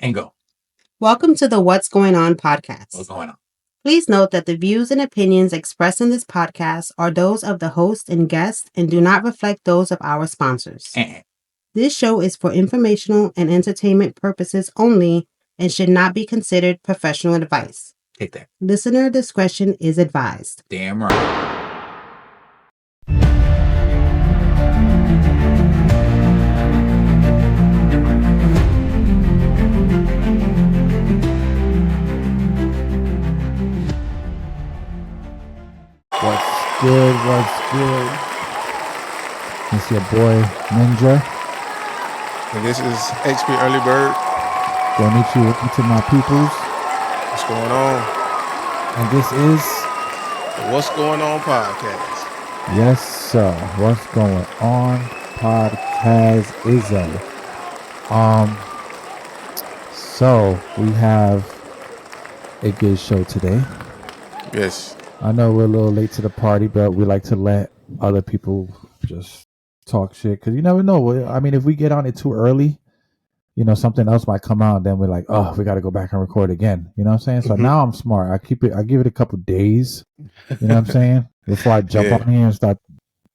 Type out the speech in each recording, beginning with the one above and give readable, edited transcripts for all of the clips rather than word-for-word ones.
and go. Welcome to the What's Going On podcast. What's going on? Please note that the views and opinions expressed in this podcast are those of the host and guest and do not reflect those of our sponsors. This show is for informational and entertainment purposes only and should not be considered professional advice. Take that. Listener discretion is advised. Damn right. What's good? What's good? It's your boy Ninja. And this is XP Early Bird. Konnichiwa, welcome to my peoples. What's going on? And this is The What's Going On podcast. Yes, sir. What's going on? Podcast is So we have a good show today. Yes. I know we're a little late to the party, but we like to let other people just talk shit because you never know. I mean, if we get on it too early, you know, something else might come out. And then we're like, oh, we got to go back and record again. You know what I'm saying? So now I'm smart. I give it a couple days. You know what I'm saying? Before I jump on here and start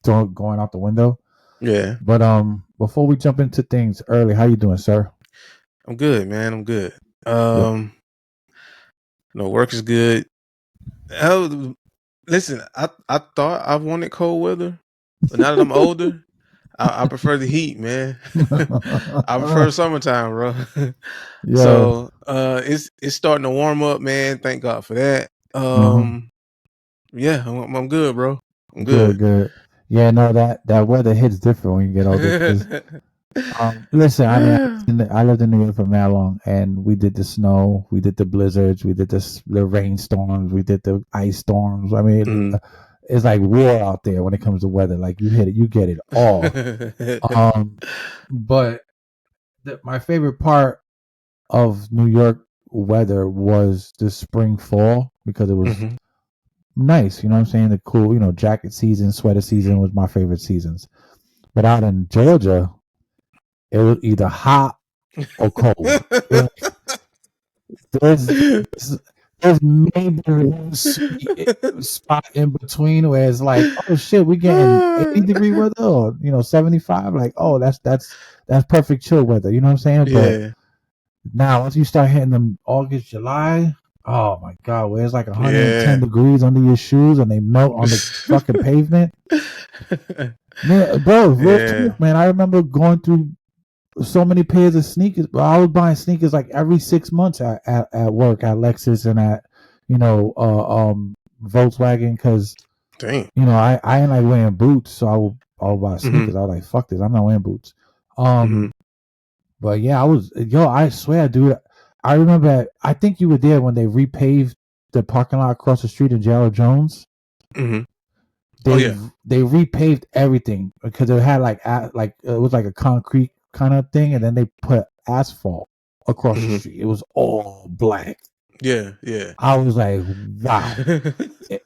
going out the window. Yeah. But before we jump into things early, how you doing, sir? I'm good, man. I'm good. Work is good. Listen, I thought I wanted cold weather, but now that I'm older, I prefer the heat, man. I prefer summertime, bro. Yeah. So it's starting to warm up, man. Thank God for that. Yeah, I'm good, bro. I'm good. Good. Yeah, no, that weather hits different when you get older. Listen, I mean, I lived in New York for mad long, and we did the snow, we did the blizzards, we did the rainstorms, we did the ice storms. I mean, it's like war out there when it comes to weather. Like you hit it, you get it all. But my favorite part of New York weather was the spring fall because it was nice. You know what I'm saying? The cool, you know, jacket season, sweater season was my favorite seasons. But out in Georgia, it was either hot or cold. There's maybe one spot in between where it's like, oh shit, we're getting 80-degree weather, or 75. Like, oh, that's perfect chill weather. You know what I'm saying? Yeah. But now, once you start hitting them August, July, oh my god, where it's like 110 degrees under your shoes and they melt on the fucking pavement. Man, bro, real talk, man. I remember going through so many pairs of sneakers, but I was buying sneakers like every 6 months at work, at Lexus and at Volkswagen, because I ain't like wearing boots, so I would buy sneakers. I was like, fuck this, I'm not wearing boots. But yeah, I swear, dude, I remember, I think you were there when they repaved the parking lot across the street in Gerald Jones. They repaved everything because it had like it was like a concrete kind of thing, and then they put asphalt across the street. It was all black. Yeah. I was like, wow.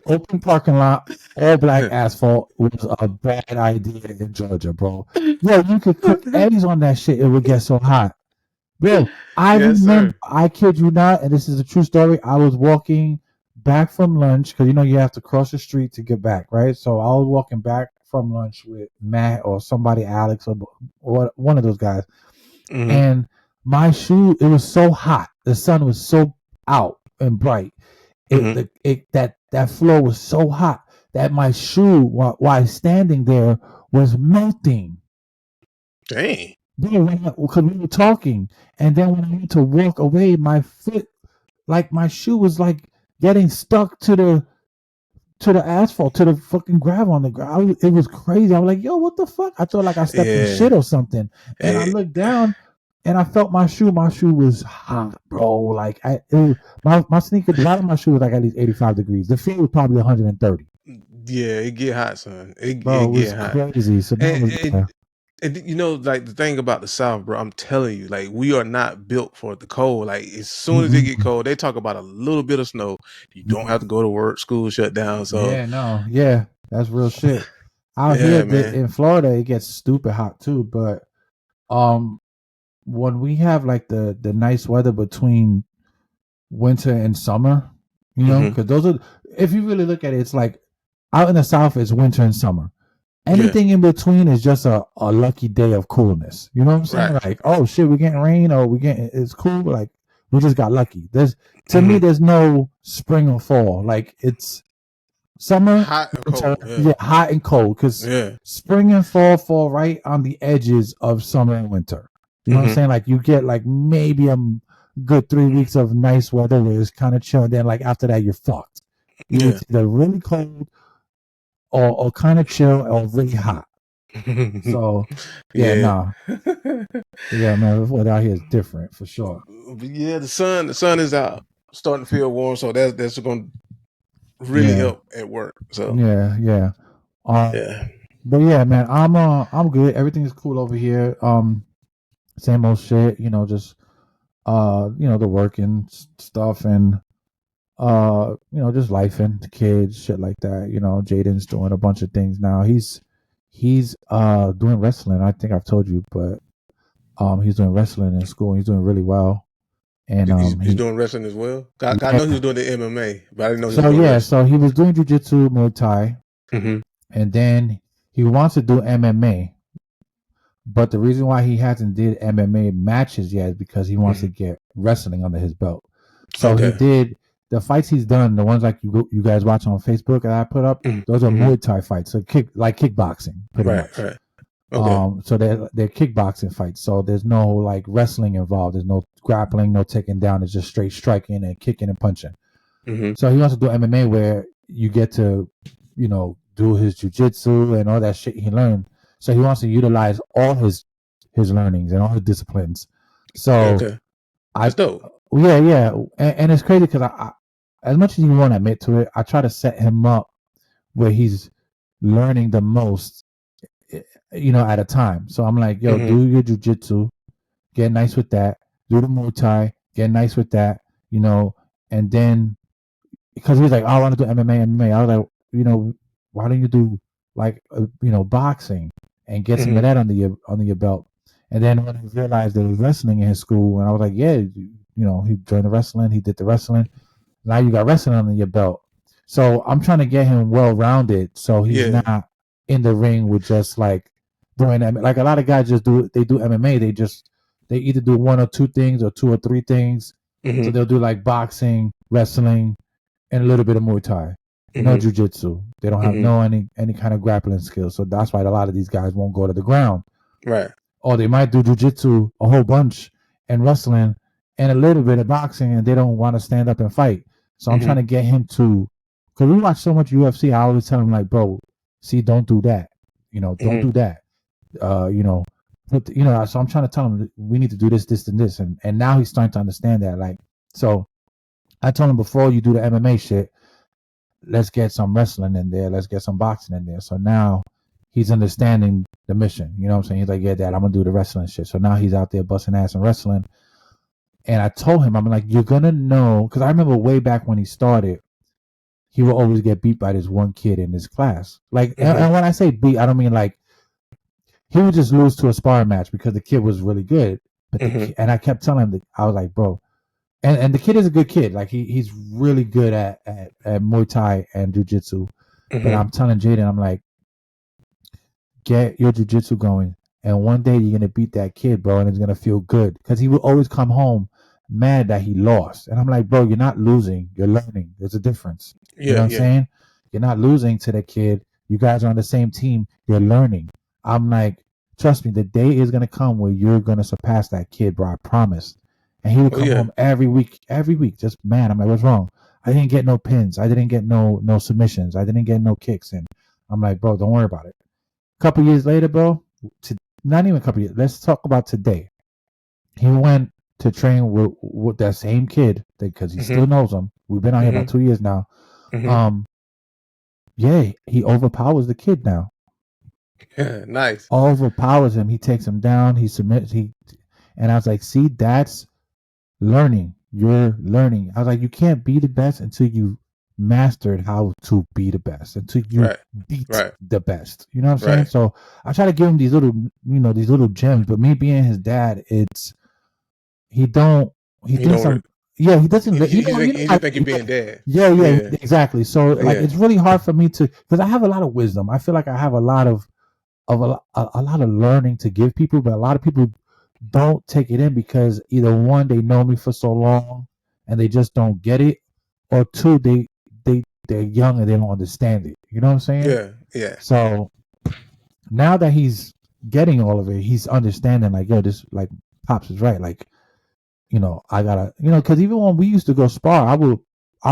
Open parking lot, all black asphalt was a bad idea in Georgia, bro. Yo, you could cook eggs on that shit. It would get so hot. Bro, I remember, I kid you not, and this is a true story. I was walking back from lunch because you have to cross the street to get back, right? So I was walking back from lunch with Matt or somebody, Alex, or one of those guys, and my shoe, it was so hot, the sun was so out and bright, that floor was so hot that my shoe, while standing there, was melting. Dang. Because we were talking, and then when I went to walk away, my foot, like my shoe was like getting stuck to the asphalt, to the fucking gravel on the ground. It was crazy. I was like, yo, what the fuck? I thought like I stepped in shit or something. And I looked down and I felt my shoe. My shoe was hot, bro. Like my sneaker, the bottom of my shoe was like at least 85 degrees. The feet was probably 130. Yeah, it get hot, son. It was hot. Crazy. So and like the thing about the South, bro, I'm telling you, like we are not built for the cold. Like as soon as it get cold, they talk about a little bit of snow. You don't have to go to work, school shut down. So that's real shit. Out here in Florida, it gets stupid hot too. But when we have like the nice weather between winter and summer, you know, because those are, if you really look at it, it's like out in the South, it's winter and summer. Anything in between is just a lucky day of coolness. You know what I'm saying? Right. Like, oh shit, we're getting rain, or it's cool. But like, we just got lucky. To me, there's no spring or fall. Like, it's summer, Hot and winter, cold. Yeah. hot and cold. Because spring and fall right on the edges of summer and winter. You know what I'm saying? Like, you get like maybe a good 3 weeks of nice weather where it's kind of chill. And then like after that, you're fucked. It's either really cold or kind of chill or really hot. So yeah, man, what out here is different for sure. Yeah, the sun is out, starting to feel warm, so that's going to really help at work. So yeah. But yeah, man, I'm good. Everything is cool over here. Same old shit, you know, just the working stuff and just life and the kids, shit like that. You know, Jaden's doing a bunch of things now. He's doing wrestling. I think I've told you, but he's doing wrestling in school. He's doing really well. And he's doing wrestling as well. I know he was doing the MMA, but I didn't know he was so doing wrestling. So he was doing jiu-jitsu, Muay Thai, and then he wants to do MMA. But the reason why he hasn't did MMA matches yet is because he wants to get wrestling under his belt. So he did the fights he's done, the ones like you guys watch on Facebook that I put up. Those are Muay Thai fights, so kickboxing, pretty much. Right. Okay. So they're kickboxing fights. So there's no like wrestling involved. There's no grappling, no taking down. It's just straight striking and kicking and punching. So he wants to do MMA where you get to, do his jiu-jitsu and all that shit he learned. So he wants to utilize all his learnings and all his disciplines. So that's dope. Yeah, and it's crazy because I, as much as you won't admit to it, I try to set him up where he's learning the most, at a time. So I'm like, yo, do your jiu-jitsu, get nice with that. Do the Muay Thai, get nice with that, and then because he's like, I want to do MMA. I was like, why don't you do like boxing and get some of that under your belt? And then when he realized there was wrestling in his school, and I was like, yeah, he joined the wrestling, he did the wrestling. Now you got wrestling under your belt. So I'm trying to get him well rounded, so he's not in the ring with just like doing that. Like a lot of guys do MMA. They either do one or two things or two or three things. So they'll do like boxing, wrestling, and a little bit of Muay Thai. No jiu-jitsu. They don't have any kind of grappling skills. So that's why a lot of these guys won't go to the ground. Right. Or they might do jiu-jitsu a whole bunch and wrestling and a little bit of boxing, and they don't want to stand up and fight. So I'm trying to get him to, because we watch so much UFC, I always tell him like, bro, see, don't do that. Don't do that. So I'm trying to tell him we need to do this, this, and this. And now he's starting to understand that. Like, so I told him before you do the MMA shit, let's get some wrestling in there. Let's get some boxing in there. So now he's understanding the mission. You know what I'm saying? He's like, yeah, Dad, I'm going to do the wrestling shit. So now he's out there busting ass and wrestling. And I told him, I'm like, you're going to know. Because I remember way back when he started, he would always get beat by this one kid in his class. Like, and when I say beat, I don't mean like, he would just lose to a sparring match because the kid was really good. But and I kept telling him, I was like, bro, and the kid is a good kid. Like he's really good at Muay Thai and jiu-jitsu. But I'm telling Jaden, I'm like, get your jiu-jitsu going. And one day you're going to beat that kid, bro, and it's going to feel good. Because he would always come home mad that he lost. And I'm like, bro, you're not losing. You're learning. There's a difference. You know what I'm saying? You're not losing to the kid. You guys are on the same team. You're learning. I'm like, trust me, the day is going to come where you're going to surpass that kid, bro. I promise. And he would come home every week, just mad. I'm like, what's wrong? I didn't get no pins. I didn't get no submissions. I didn't get no kicks. And I'm like, bro, don't worry about it. A couple years later, bro, not even a couple years. Let's talk about today. He went to train with that same kid because he still knows him. We've been out here about 2 years now. He overpowers the kid now. Nice. Overpowers him. He takes him down. He submits. And I was like, see, that's learning. You're learning. I was like, you can't be the best until you mastered how to be the best, until you beat the best. You know what I'm saying? So I try to give him these little gems. But me being his dad, it's he thinks I'm. Yeah, he doesn't. He just think you're being dad. Yeah, exactly. So like, it's really hard for me to, because I have a lot of wisdom. I feel like I have a lot of a lot of learning to give people, but a lot of people don't take it in because either one, they know me for so long and they just don't get it, or two, they're young and they don't understand it. You know what I'm saying? Yeah. So now that he's getting all of it, he's understanding like, yo, this, like, Pops is right. Like, I gotta, because even when we used to go spar, I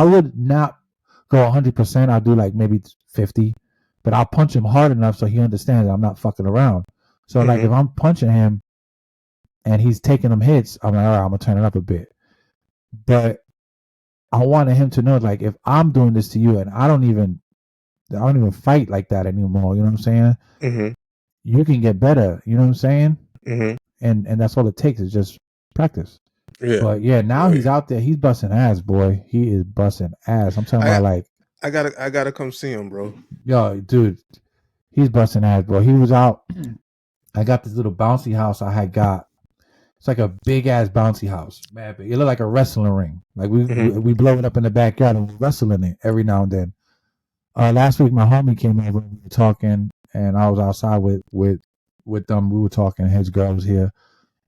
would not go 100%. I'll do like maybe 50, but I'll punch him hard enough so he understands that I'm not fucking around. So like, if I'm punching him and he's taking them hits, I'm like, all right, I'm gonna turn it up a bit. But I wanted him to know, like, if I'm doing this to you and I don't even fight like that anymore, you know what I'm saying? You can get better, you know what I'm saying? And that's all it takes is just practice. Yeah. But yeah, now he's out there. He's busting ass, boy. He is busting ass. I'm talking about, like, I gotta come see him, bro. Yo, dude, he's busting ass, bro. He was out. I got this little bouncy house I had got. It's like a big ass bouncy house, man. It looked like a wrestling ring. Like we blow it up in the backyard and we wrestle in it every now and then. Last week my homie came over and we were talking, and I was outside with them. We were talking. His girl was here,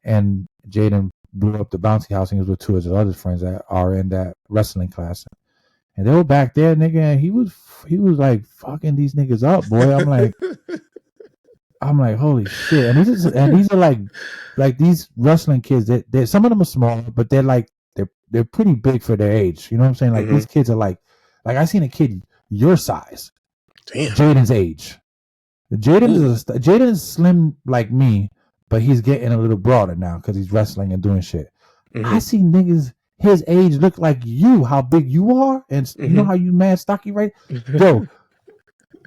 and Jaden blew up the bouncy house, and he was with two of his other friends that are in that wrestling class. And they were back there, nigga, and he was like fucking these niggas up, boy. I'm like, holy shit. And these are like these wrestling kids that some of them are small, but they're pretty big for their age. You know what I'm saying? Like, these kids are like I seen a kid your size. Damn. Jaden's age. Jaden is slim like me, but he's getting a little broader now because he's wrestling and doing shit. I see niggas his age look like you, how big you are, and you know how you mad stocky, right? Yo,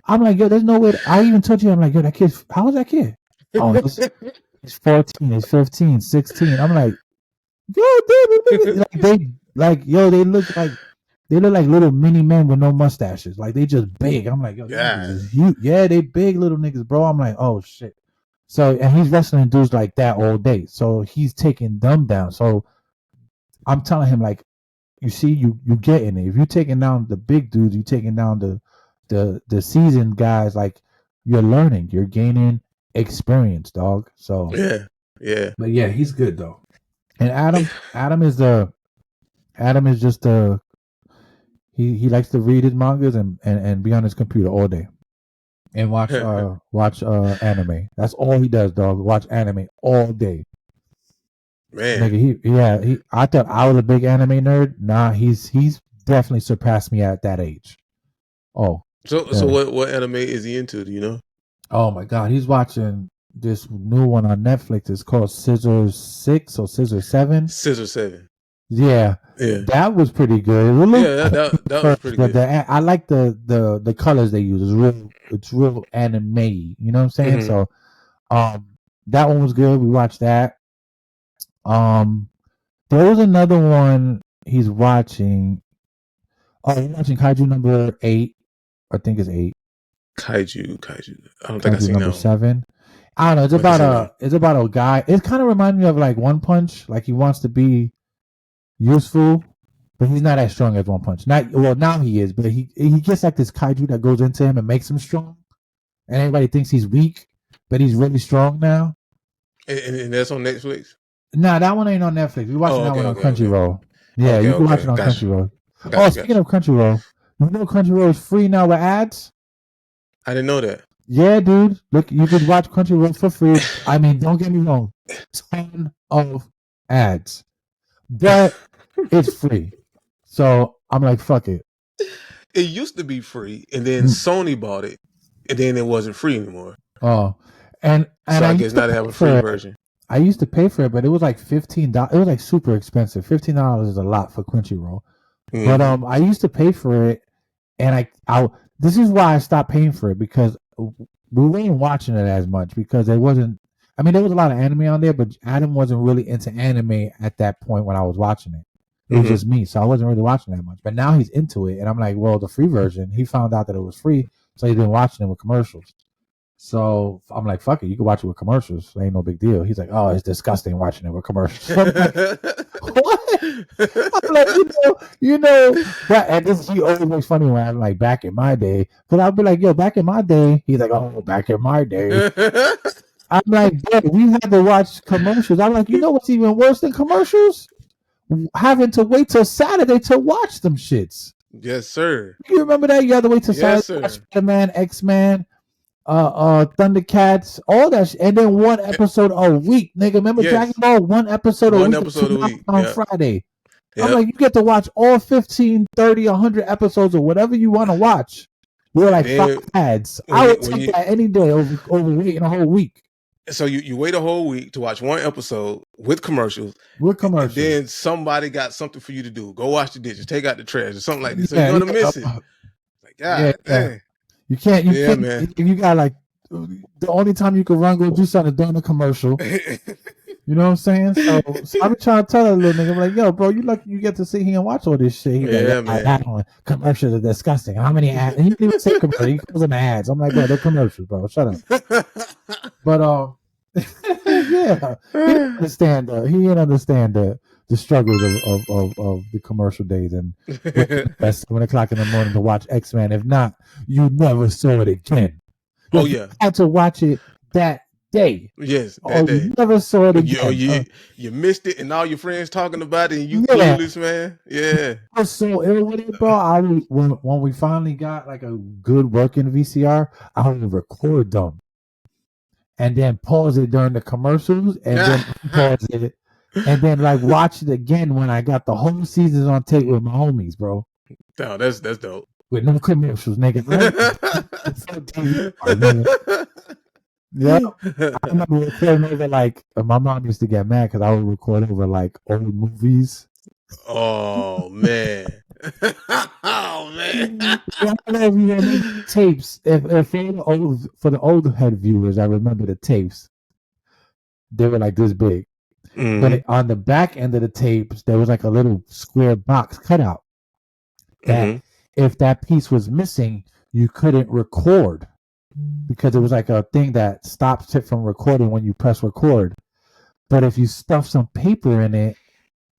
I'm like, yo, there's no way. I even told you, I'm like, yo, that kid, how old is that kid? Oh, he's 14, he's 15, 16. I'm like, yo, dude, they look like little mini men with no mustaches. Like, they just big. I'm like, yo, yeah, they big little niggas, bro. I'm like, oh shit. So, and he's wrestling dudes like that all day. So he's taking them down. So I'm telling him, like, you see, you getting it. If you're taking down the big dudes, you're taking down the seasoned guys, like, you're learning, you're gaining experience, dog. So yeah. But yeah, he's good though. And Adam is just he likes to read his mangas and be on his computer all day and watch anime. That's all he does, dog. Watch anime all day. Man, nigga, I thought I was a big anime nerd. Nah, he's definitely surpassed me at that age. Oh, so what anime is he into? Do you know? Oh my God, he's watching this new one on Netflix. It's called Scissor 6 or Scissor 7. Scissor 7. Yeah, that was pretty good. That was pretty good. I like the colors they use. It's real anime. You know what I'm saying? So, that one was good. We watched that. There was another one he's watching. Oh, he's watching Kaiju number 8. I think it's 8. Kaiju. I don't think I seen number that 7. I don't know. It's about a guy. It kind of reminds me of like One Punch. Like, he wants to be useful, but he's not as strong as One Punch. Now he is, but he gets like this kaiju that goes into him and makes him strong, and everybody thinks he's weak, but he's really strong now. And that's on Netflix? Nah, that one ain't on Netflix. We're watching that one on Crunchyroll. Yeah, you can watch it on Crunchyroll. Speaking of Crunchyroll, you know Crunchyroll is free now with ads? I didn't know that. Yeah, dude. Look, you can watch Crunchyroll for free. I mean, don't get me wrong. Ton of ads. But it's free. So I'm like, fuck it. It used to be free, and then Sony bought it, and then it wasn't free anymore. Oh. And so I guess now they have a free version. I used to pay for it, but it was like $15. It was like super expensive. $15 is a lot for Crunchyroll. But I used to pay for it, and I this is why I stopped paying for it, because we weren't watching it as much, because it wasn't. I mean, there was a lot of anime on there, but Adam wasn't really into anime at that point when I was watching it. It was just me, so I wasn't really watching that much. But now he's into it, and I'm like, well, the free version, he found out that it was free, so he's been watching it with commercials. So I'm like, fuck it, you can watch it with commercials. Ain't no big deal. He's like, oh, it's disgusting watching it with commercials. I'm like, what? I'm like, that. And he always makes funny when I'm like, back in my day, because I'll be like, yo, back in my day. He's like, oh, back in my day. I'm like, Dad, we had to watch commercials. I'm like, you know what's even worse than commercials? Having to wait till Saturday to watch them shits. Yes, sir. You remember that? You had to wait till Saturday to watch Spider-Man, X-Men, Thundercats, all that and then one episode a week, nigga. Remember Dragon Ball? One episode a week on Friday. Yep. I'm like, you get to watch all 15, 30, 100 episodes or whatever you want to watch. We're like 5 ads. I would take that any day over waiting a whole week. So you wait a whole week to watch one episode with commercials. And then somebody got something for you to do. Go wash the dishes, take out the trash, or something like this. So you're gonna miss it. Like, God dang. You can't, man. You got like the only time you can run, go do something during the commercial. You know what I'm saying? So I've been trying to tell that little nigga, I'm like, yo, bro, you lucky you get to sit here and watch all this shit. He's like, man. Commercials are disgusting. How many ads? And he didn't even say commercials. He calls them ads. I'm like, bro, they're commercials, bro. Shut up. But yeah, he didn't understand the struggles of the commercial days and at 7 o'clock in the morning to watch X-Men. If not, you never saw it again. Oh yeah, you had to watch it that day. Yes, that day. You never saw it again. You missed it, and all your friends talking about it, and you clueless, man. Yeah. I was so ill with it, bro. When we finally got like a good working VCR, I would record them. And then pause it during the commercials, and then pause it, and then like watch it again when I got the whole seasons on tape with my homies, bro. Oh, that's dope. With no commercials, nigga. Yeah, I remember recording over like my mom used to get mad because I would record over like old movies. Oh man. Oh man! I don't know if you remember tapes. If for the old head viewers, I remember the tapes. They were like this big, but on the back end of the tapes, there was like a little square box cutout. That if that piece was missing, you couldn't record because it was like a thing that stops it from recording when you press record. But if you stuff some paper in it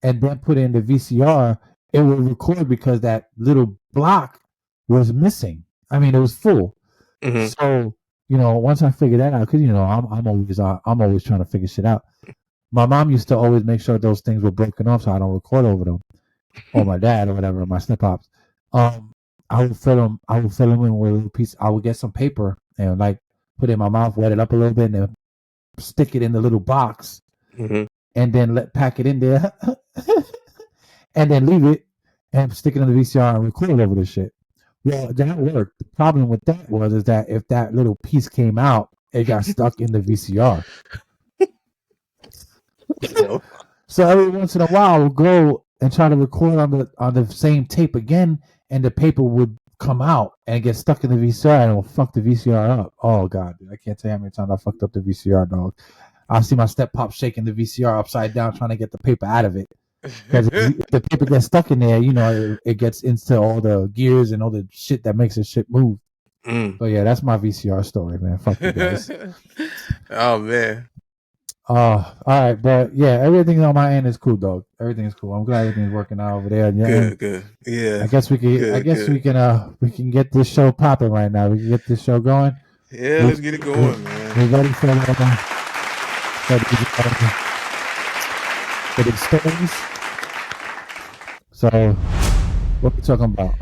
and then put it in the VCR, it would record because that little block was missing. I mean, it was full. So, once I figured that out, because I'm always trying to figure shit out. My mom used to always make sure those things were broken off so I don't record over them, or my dad or whatever, my snip pops. I would fill them in with a little piece. I would get some paper and like put it in my mouth, wet it up a little bit, and then stick it in the little box, and then pack it in there. And then leave it and stick it in the VCR and record over this shit. Well, that worked. The problem with that is that if that little piece came out, it got stuck in the VCR. So every once in a while, we'll go and try to record on the same tape again, and the paper would come out and get stuck in the VCR, and it will fuck the VCR up. Oh god, dude, I can't tell you how many times I fucked up the VCR, dog. I see my step pop shaking the VCR upside down, trying to get the paper out of it. Because if the paper gets stuck in there, it gets into all the gears and all the shit that makes the shit move. But yeah, that's my VCR story, man. Fuck you guys. Oh man. All right, but yeah, everything on my end is cool, dog. Everything is cool. I'm glad everything's working out over there. Yeah, good. Yeah. I guess we can. We can get this show popping right now. We can get this show going. Yeah, let's get it going, man. We're ready for these stories. So, what are we talking about?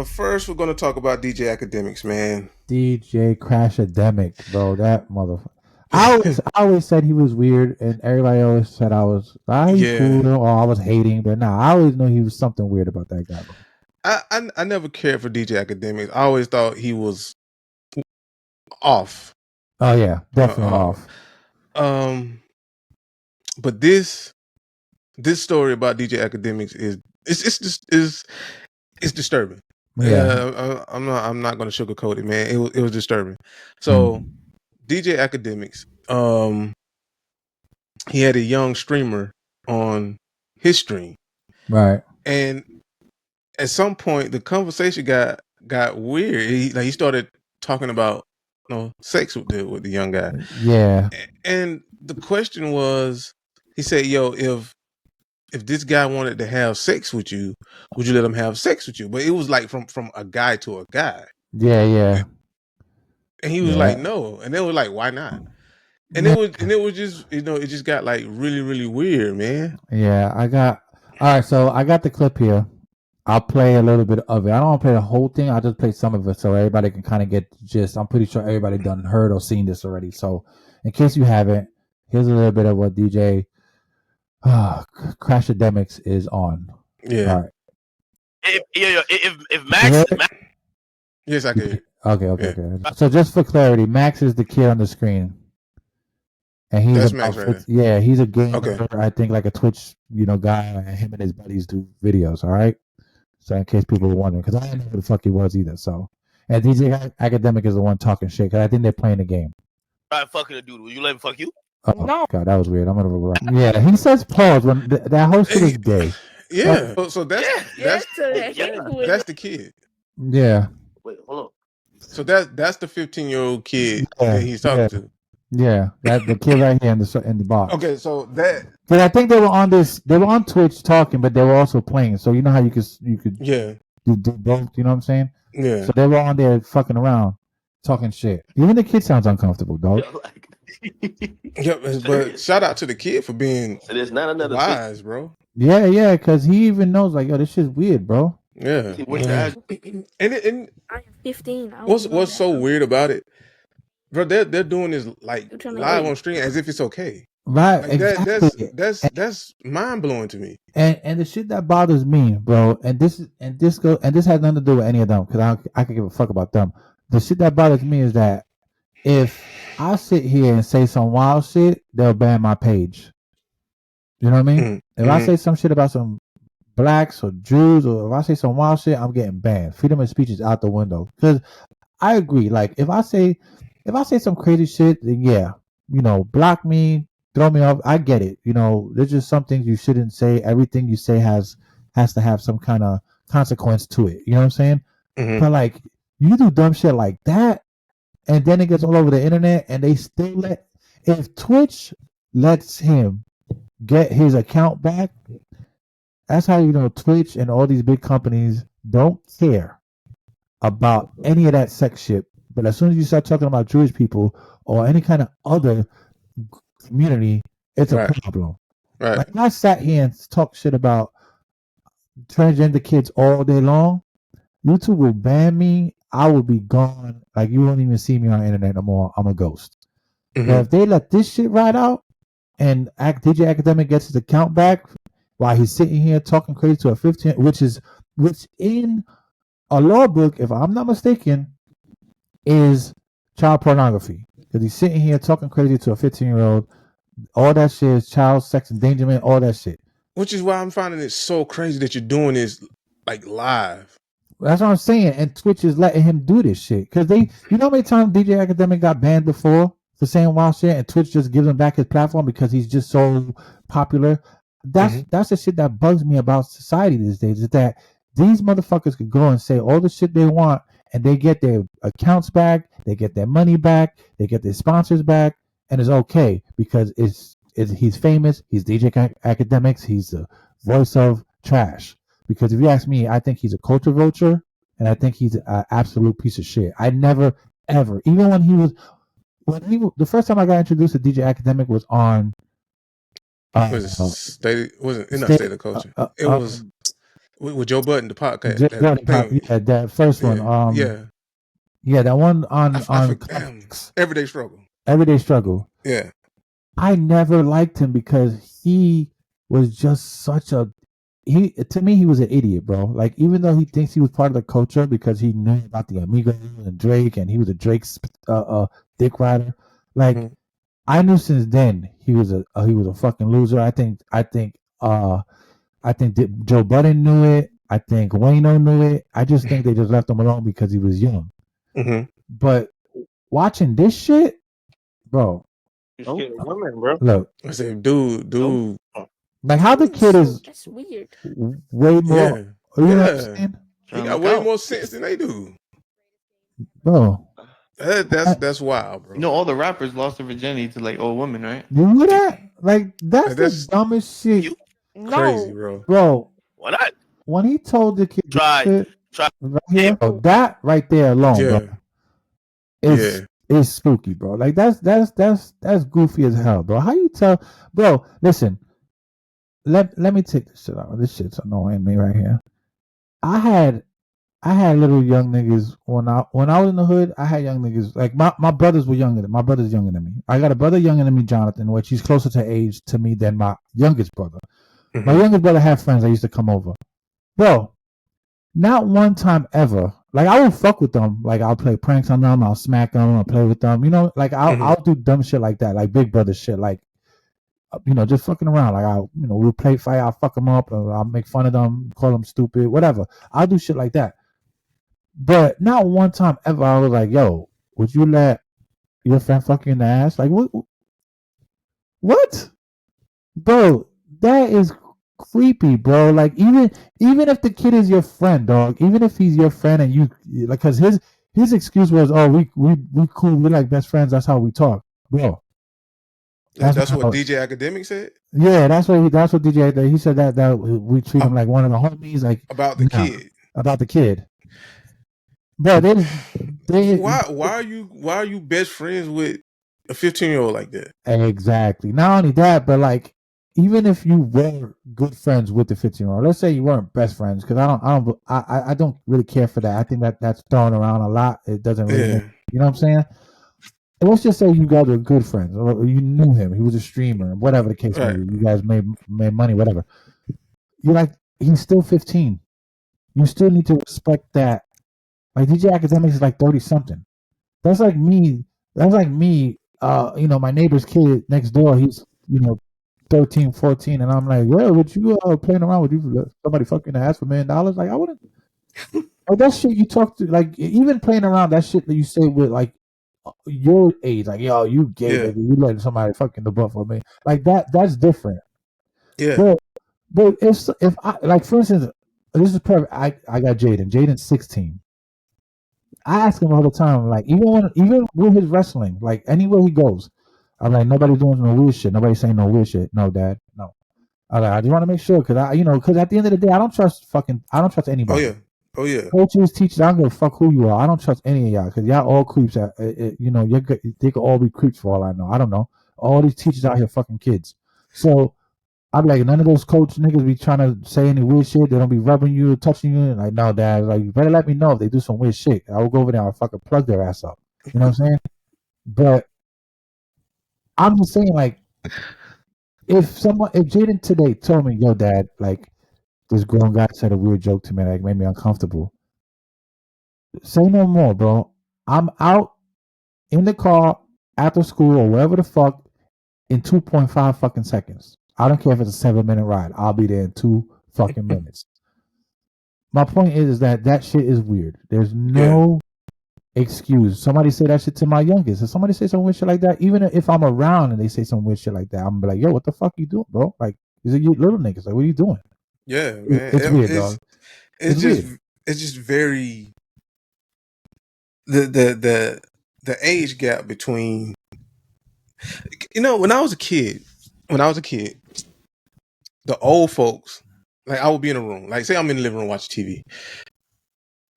First we're gonna talk about DJ Academics, man. DJ Crashademic, bro. That motherfucker. I always said he was weird, and everybody always said I was cool or I was hating, but I always knew he was something weird about that guy, bro. I never cared for DJ Academics. I always thought he was off. Oh yeah, definitely off. But this story about DJ Academics is disturbing. Yeah, I'm not going to sugarcoat it, man. It was disturbing. So DJ Academics, he had a young streamer on his stream, right? And at some point, the conversation got weird. He started talking about sex with the young guy. Yeah. And the question was, he said, "Yo, if this guy wanted to have sex with you, would you let him have sex with you?" But it was like from a guy to a guy. Yeah. And he was like, "No," and they were like, "Why not?" And it was just, it just got like really, really weird, man. Yeah, all right, so I got the clip here. I'll play a little bit of it. I don't want to play the whole thing. I'll just play some of it so everybody can kind of get the gist. I'm pretty sure everybody done heard or seen this already. So in case you haven't, here's a little bit of what DJ Crashademics is on. Yeah. All right. If Max, yes, I can. Okay. So just for clarity, Max is the kid on the screen. And he's That's Max right yeah, he's a gamer. Okay. I think like a Twitch, guy, and him and his buddies do videos. All right. So in case people were wondering, because I didn't know who the fuck he was either. So, and DJ Academic is the one talking shit. Because I think they're playing the game. Right, fucking a dude. Will you let him fuck you? Oh no. God, that was weird. I'm gonna. Yeah, he says pause when that whole shit is gay. Yeah. So that's the kid. Yeah. Wait, hold on. So that's the 15-year-old kid that he's talking to. Yeah, that the kid right here in the box. Okay, so that. But I think they were on this. They were on Twitch talking, but they were also playing. So you know how you could do both. You know what I'm saying? Yeah. So they were on there fucking around, talking shit. Even the kid sounds uncomfortable, dog. Yeah, but shout out to the kid for being wise, bro. Yeah, because he even knows like, yo, this shit's weird, bro. Yeah. And I am 15. What's so weird about it, bro? They're doing this like live on stream as if it's okay. Right, like exactly. That's mind blowing to me. And the shit that bothers me, bro, and this has nothing to do with any of them because I could give a fuck about them. The shit that bothers me is that if I sit here and say some wild shit, they'll ban my page. You know what I mean? Mm-hmm. If I say some shit about some blacks or Jews, or if I say some wild shit, I'm getting banned. Freedom of speech is out the window. Because I agree. Like if I say some crazy shit, then yeah, block me, throw me off. I get it. There's just some things you shouldn't say. Everything you say has to have some kind of consequence to it. You know what I'm saying? Mm-hmm. But like you do dumb shit like that, and then it gets all over the internet, and they still if Twitch lets him get his account back, that's how Twitch and all these big companies don't care about any of that sex shit. But as soon as you start talking about Jewish people or any kind of other community, it's a problem. Right. Like if I sat here and talk shit about transgender kids all day long, YouTube will ban me. I will be gone. Like you won't even see me on the internet no more. I'm a ghost. Mm-hmm. But if they let this shit ride out and DJ Academic gets his account back while he's sitting here talking crazy to a 15, which in a law book, if I'm not mistaken, is child pornography. Because he's sitting here talking crazy to a 15-year-old. All that shit is child sex endangerment, all that shit. Which is why I'm finding it so crazy that you're doing this like live. That's what I'm saying. And Twitch is letting him do this shit. Because you know how many times DJ Academic got banned before for saying wild shit, and Twitch just gives him back his platform because he's just so popular. That's the shit that bugs me about society these days, is that these motherfuckers could go and say all the shit they want, and they get their accounts back, they get their money back, they get their sponsors back, and it's okay because he's famous, he's DJ Academics, he's the voice of trash. Because if you ask me, I think he's a culture vulture, and I think he's an absolute piece of shit. I never, ever, even the first time I got introduced to DJ Academic was on not State of Culture. It was with Joe Budden, the podcast. That first one. That one on Everyday Struggle. Everyday Struggle. Yeah. I never liked him because he was just to me, he was an idiot, bro. Like, even though he thinks he was part of the culture because he knew about the Amigos and Drake, and he was a Drake's dick rider. Like, I knew since then he was a fucking loser. I think Joe Budden knew it. I think Wayno knew it. I just think they just left him alone because he was young. Mm-hmm. But watching this shit, bro. Women, bro. Look, I said, dude. Like how the kid is that's weird. Way more. Yeah. He got way more sense than they do. Bro. That's wild, bro. You know, all the rappers lost their virginity to like old women, right? You knew that? Like that's the That's dumbest shit, You crazy, no. bro. Why not? When he told the kid Try shit try right here, him. bro, that right there alone, yeah, bro, is spooky, bro. Like that's goofy as hell, bro. How you tell, bro? Listen, let me take this shit out. This shit's annoying me right here. I had little young niggas when I was in the hood. I had young niggas like my brothers were younger. My brother's younger than me. I got a brother younger than me, Jonathan, which he's closer to age to me than my youngest brother. Mm-hmm. My youngest brother had friends that used to come over, bro. Not one time ever. Like I will fuck with them. Like I'll play pranks on them. I'll smack them. I'll play with them. You know, like I'll do dumb shit like that, like big brother shit, like just fucking around. Like we'll play fight. I'll fuck them up. Or I'll make fun of them, call them stupid, whatever. I'll do shit like that. But not one time ever I was like, yo, would you let your friend fuck you in the ass? Like what? Bro, that is creepy, bro. Like even if the kid is your friend, dog, even if he's your friend and you like, cause his excuse was, oh, we cool, we like best friends, that's how we talk. Bro. That's what DJ Academic said? Yeah, that's what DJ, he said that we treat him like one of the homies, like about the kid. About the kid. Bro, why are you best friends with a 15-year-old like that? Exactly. Not only that, but like even if you were good friends with the 15-year-old, let's say you weren't best friends, because I don't really care for that. I think that's thrown around a lot. It doesn't really make, you know what I'm saying? And let's just say you guys were good friends, or you knew him, he was a streamer, whatever the case may be. You guys made money, whatever. You're like, he's still 15. You still need to respect that. Like DJ Academics is like 30 something. That's like me. My neighbor's kid next door, he's 13, 14, and I'm like, well, would you playing around with you somebody fucking ask for $1 million? Like I wouldn't. Like that shit you talk to, like even playing around, that shit that you say with like your age, like yo, you gay, nigga, you letting somebody fucking the butt for me, like that's different. Yeah. But if I, like, for instance, this is perfect. I got Jaden's 16. I ask him all the time, like even with his wrestling, like anywhere he goes, I'm like, nobody's doing no weird shit. Nobody's saying no weird shit. No, Dad, no. I just want to make sure, because at the end of the day, I don't trust anybody. Oh yeah. Coaches, teachers, I don't give a fuck who you are. I don't trust any of y'all, because y'all all creeps. They could all be creeps for all I know. I don't know. All these teachers out here fucking kids. So I'm like, none of those coach niggas be trying to say any weird shit. They don't be rubbing you, touching you. Like, no, Dad, like, you better let me know if they do some weird shit. I will go over there and fucking plug their ass up. You know what I'm saying? But I'm just saying, like, if Jaden today told me, yo, Dad, like, this grown guy said a weird joke to me, like, made me uncomfortable, say no more, bro. I'm out in the car after school or wherever the fuck in 2.5 fucking seconds. I don't care if it's a 7-minute ride. I'll be there in 2 fucking minutes. My point is that shit is weird. There's no excuse. Somebody say that shit to my youngest. If somebody say some weird shit like that, even if I'm around and they say some weird shit like that, I'm like, yo, what the fuck you doing, bro? Like, these are you little niggas. Like, what are you doing? Yeah, man. It's weird, dog. It's just very the age gap between, when I was a kid, the old folks, like, I would be in a room, like, say I'm in the living room watching TV.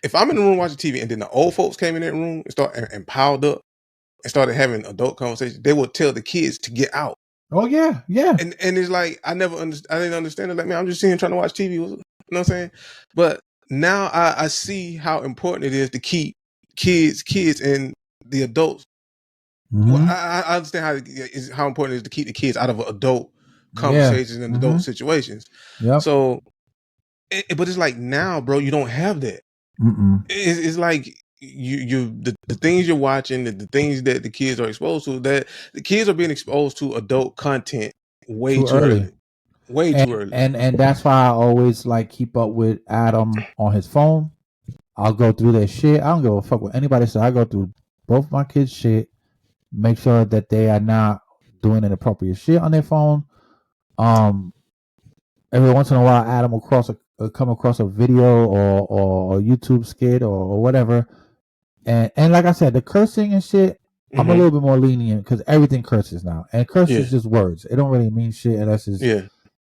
If I'm in the room watching TV and then the old folks came in that room and piled up and started having adult conversations, they would tell the kids to get out. Oh yeah. And it's like, I didn't understand it. Like, man, I'm just sitting trying to watch TV. You know what I'm saying? But now I see how important it is to keep kids and the adults. Mm-hmm. Well, I understand how important it is to keep the kids out of adult conversations and adult situations. Yep. So, but it's like now, bro, you don't have that. It's like the things you're watching, the things that the kids are exposed to, that the kids are being exposed to adult content way too early. Way too early. And that's why I always like keep up with Adam on his phone. I'll go through their shit. I don't give a fuck what anybody says. I go through both my kids' shit, make sure that they are not doing inappropriate shit on their phone. Every once in a while, Adam will come across a video or a YouTube skit or whatever, And like I said, the cursing and shit, I'm a Mm-hmm. little bit more lenient because everything curses now, and curse Yeah. is just words. It don't really mean shit unless it's Yeah.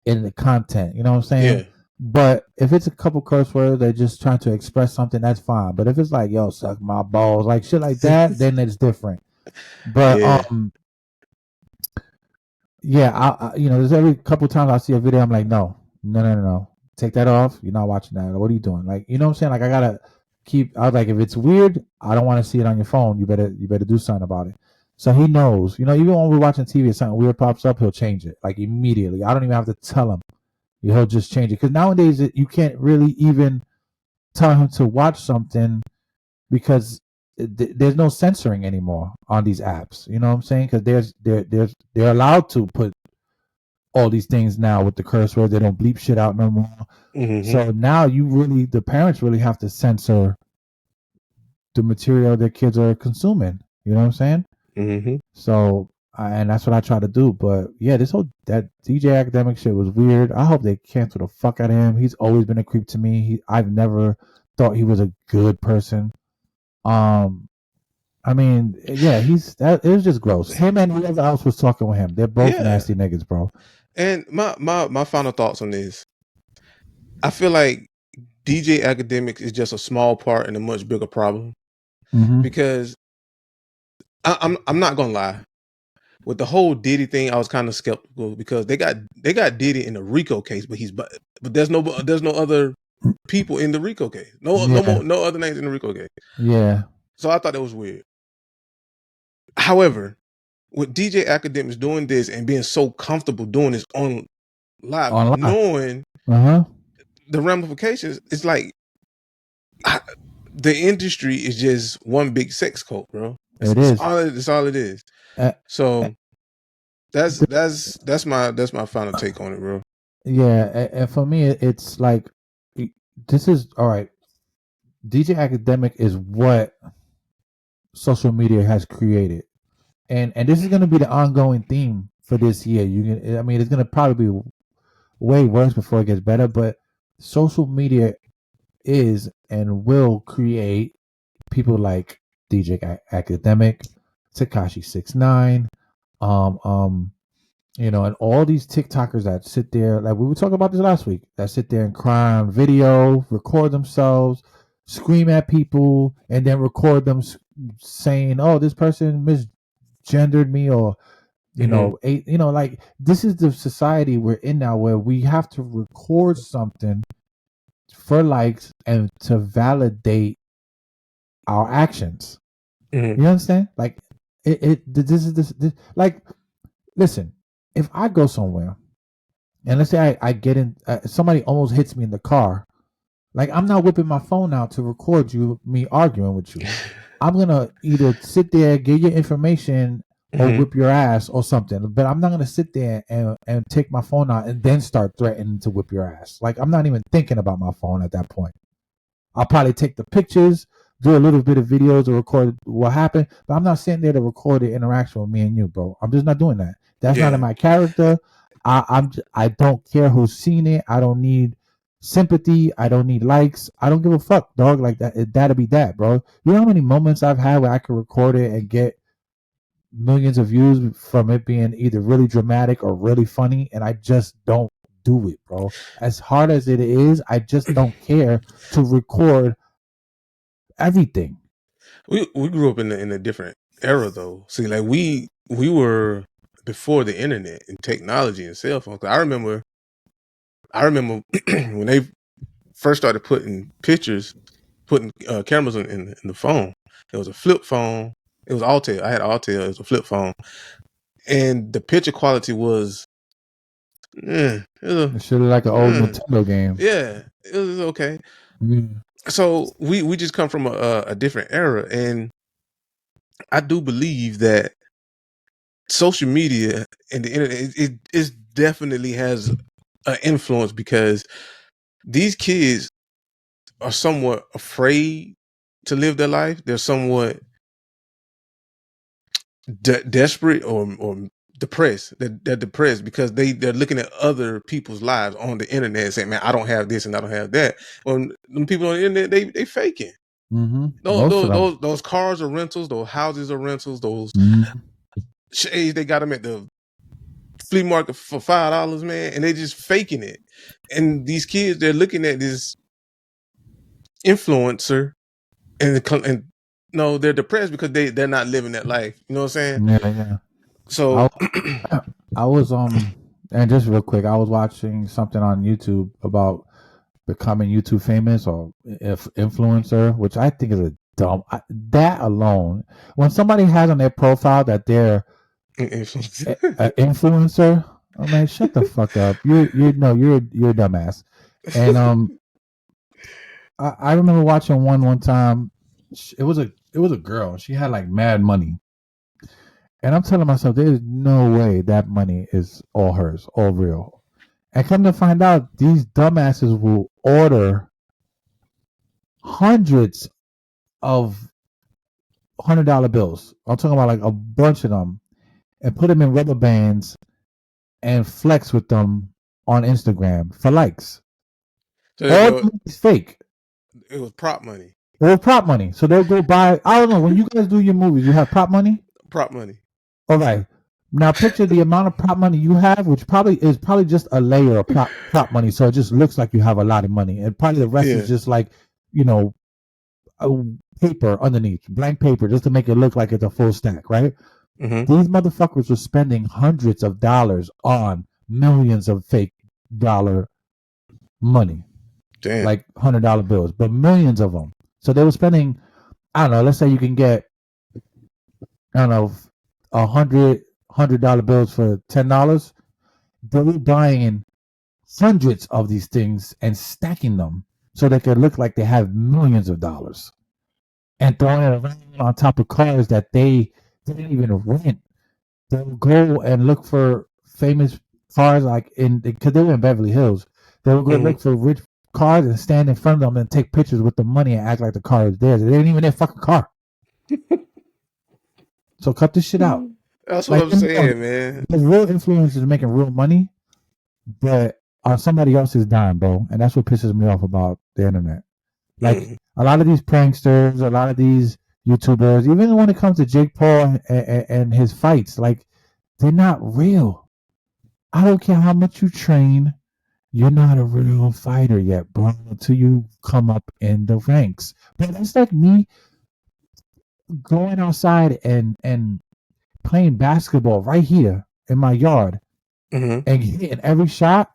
in the content. You know what I'm saying? Yeah. But if it's a couple curse words, they're just trying to express something. That's fine. But if it's like, "Yo, suck my balls," like shit like that, then it's different. But Yeah. yeah, there's every couple times I see a video, I'm like, no, take that off. You're not watching that. What are you doing? Like, you know what I'm saying? Like, I gotta keep. I was like, if it's weird, I don't want to see it on your phone. You better do something about it. So he knows. Even when we're watching TV, if something weird pops up, he'll change it like immediately. I don't even have to tell him. He'll just change it because nowadays you can't really even tell him to watch something because there's no censoring anymore on these apps. You know what I'm saying? Because they're allowed to put all these things now with the curse words. They don't bleep shit out no more. Mm-hmm. So now the parents really have to censor the material their kids are consuming. You know what I'm saying? Mm-hmm. So and that's what I try to do. But yeah, that DJ Academic shit was weird. I hope they cancel the fuck out of him. He's always been a creep to me. I've never thought he was a good person. I mean, yeah, it was just gross. Him and whoever else was talking with him, they're both nasty niggas, bro. And my final thoughts on this. I feel like DJ Academics is just a small part in a much bigger problem because I'm not gonna lie. With the whole Diddy thing, I was kind of skeptical because they got Diddy in the RICO case, but there's no other people in the RICO case. No other names in the RICO case. Yeah. So I thought that was weird. However, with DJ Academics doing this and being so comfortable doing this on live, knowing the ramifications, it's like the industry is just one big sex cult, bro. It's all it is. So that's my final take on it, bro. Yeah, and for me, it's like this is all right. DJ Academic is what social media has created, and this is going to be the ongoing theme for this year. I mean, it's going to probably be way worse before it gets better, but social media is and will create people like DJ Academic, Tekashi 69, and all these TikTokers that sit there, like we were talking about this last week, that sit there and cry on video, record themselves, scream at people, and then record them saying, "Oh, this person misgendered me," or like this is the society we're in now, where we have to record something for likes and to validate our actions. Mm-hmm. You understand? Like this like, listen, if I go somewhere and let's say I get in, somebody almost hits me in the car, like I'm not whipping my phone out to record me arguing with you. I'm gonna either sit there, get your information, or whip your ass or something. But I'm not gonna sit there and take my phone out and then start threatening to whip your ass. Like I'm not even thinking about my phone at that point. I'll probably take the pictures, do a little bit of videos or record what happened, but I'm not sitting there to record the interaction with me and you, bro. I'm just not doing that. That's not in my character. I don't care who's seen it. I don't need sympathy. I don't need likes. I don't give a fuck, dog. Like that'll be that, bro. You know how many moments I've had where I could record it and get millions of views from it being either really dramatic or really funny, and I just don't do it, bro. As hard as it is, I just don't care to record everything. We grew up in a different era though. See, like we were before the internet and technology and cell phones. I remember when they first started putting cameras in the phone. It was a flip phone. It was Altel. I had Altel. It was a flip phone, and the picture quality was, it should look like an old Nintendo game. Yeah, it was okay. Mm. So we just come from a different era, and I do believe that social media and the internet it definitely has an influence because these kids are somewhat afraid to live their life. They're somewhat desperate or depressed. They're depressed because they're looking at other people's lives on the internet and saying, "Man, I don't have this and I don't have that." When people on the internet, they faking. Most of them. Those cars are rentals. Those houses are rentals. Those shades, they got them at the flea market for $5, man, and they just faking it. And these kids, they're looking at this influencer, and no, they're depressed because they're not living that life. You know what I'm saying? Yeah. So I was and just real quick, I was watching something on YouTube about becoming YouTube famous or if influencer, which I think is a dumb. That alone, when somebody has on their profile that they're an influencer, I'm like, shut the fuck up. You're a dumbass. And I remember watching one time. It was a girl. She had like mad money. And I'm telling myself, there's no way that money is all hers, all real. And come to find out, these dumbasses will order hundreds of $100 bills. I'm talking about like a bunch of them, and put them in rubber bands and flex with them on Instagram for likes. So all the money's fake. It was prop money. It was prop money. So they'll go buy. I don't know. When you guys do your movies, you have prop money. Prop money. All right. Now picture the amount of prop money you have, which probably is just a layer of prop money, so it just looks like you have a lot of money, and probably the rest is just like, a paper underneath, blank paper, just to make it look like it's a full stack, right? Mm-hmm. These motherfuckers were spending hundreds of dollars on millions of fake dollar money. Damn. Like $100 bills, but millions of them. So they were spending, I don't know, let's say you can get, I don't know, $100 bills for $10. They were buying hundreds of these things and stacking them so they could look like they have millions of dollars, and throwing it around on top of cars that they didn't even rent. They would go and look for famous cars, like because they were in Beverly Hills. They would go look for rich cars and stand in front of them and take pictures with the money and act like the car is theirs. It ain't even their fucking car. So cut this shit out. That's what I'm saying, man. The real influencers are making real money, but on somebody else's dime, bro. And that's what pisses me off about the internet. Like a lot of these pranksters, a lot of these YouTubers, even when it comes to Jake Paul and his fights, like, they're not real. I don't care how much you train, you're not a real fighter yet, bro, until you come up in the ranks. But that's like me going outside and playing basketball right here in my yard and hitting every shot,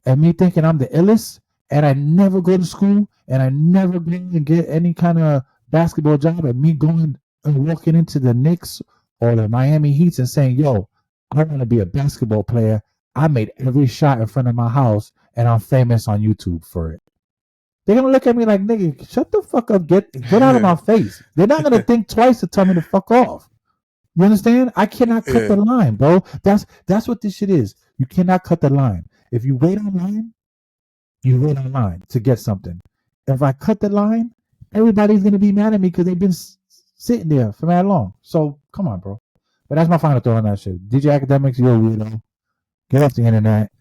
and me thinking I'm the illest, and I never go to school, and I never go and get any kind of basketball job, and me going and walking into the Knicks or the Miami Heats and saying, yo, I want to be a basketball player. I made every shot in front of my house, and I'm famous on YouTube for it. They're going to look at me like, nigga, shut the fuck up. Get out of my face. They're not going to think twice to tell me to fuck off. You understand? I cannot cut the line, bro. That's what this shit is. You cannot cut the line. If you wait online, you wait online to get something. If I cut the line, everybody's going to be mad at me because they've been sitting there for that long. So, come on, bro. But that's my final thought on that shit. DJ Academics, you're a weirdo. Get off the internet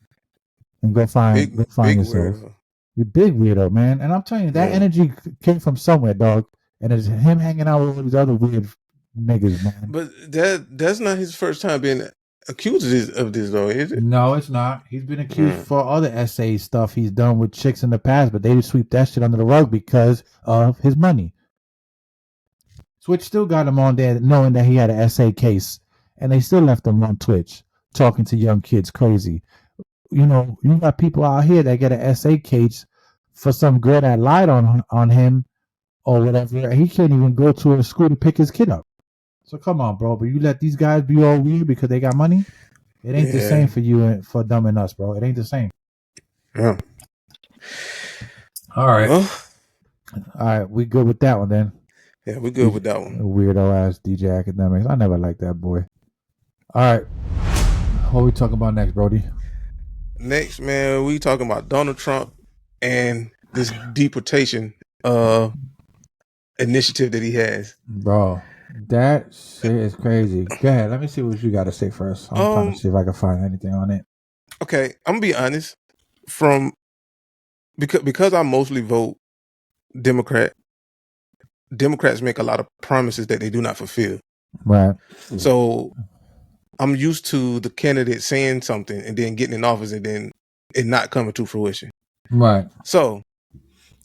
and go find yourself. Weirdo. You're big weirdo, man. And I'm telling you, that energy came from somewhere, dog. And it's him hanging out with all these other weird niggas, man. But that's not his first time being accused of this, though, is it? No, it's not. He's been accused for other essay stuff he's done with chicks in the past, but they just sweep that shit under the rug because of his money. Switch still got him on there knowing that he had an essay case, and they still left him on Twitch talking to young kids crazy. You know, you got people out here that get an essay case for some girl that lied on him or whatever, and he can't even go to a school to pick his kid up. So come on, bro. But you let these guys be all weird because they got money? It ain't the same for you and for them and us, bro. It ain't the same. Yeah. All right. Well, all right. We good with that one then. Yeah, we good with that one. Weirdo ass DJ Academics. I never liked that boy. All right. What we talking about next, Brody? Next, man, we talking about Donald Trump and this deportation initiative that he has. Bro, that shit is crazy. Go ahead. Let me see what you got to say first. I'm trying to see if I can find anything on it. Okay, I'm gonna be honest. Because I mostly vote Democrat, Democrats make a lot of promises that they do not fulfill. Right. So I'm used to the candidate saying something and then getting in office and then it not coming to fruition. Right. So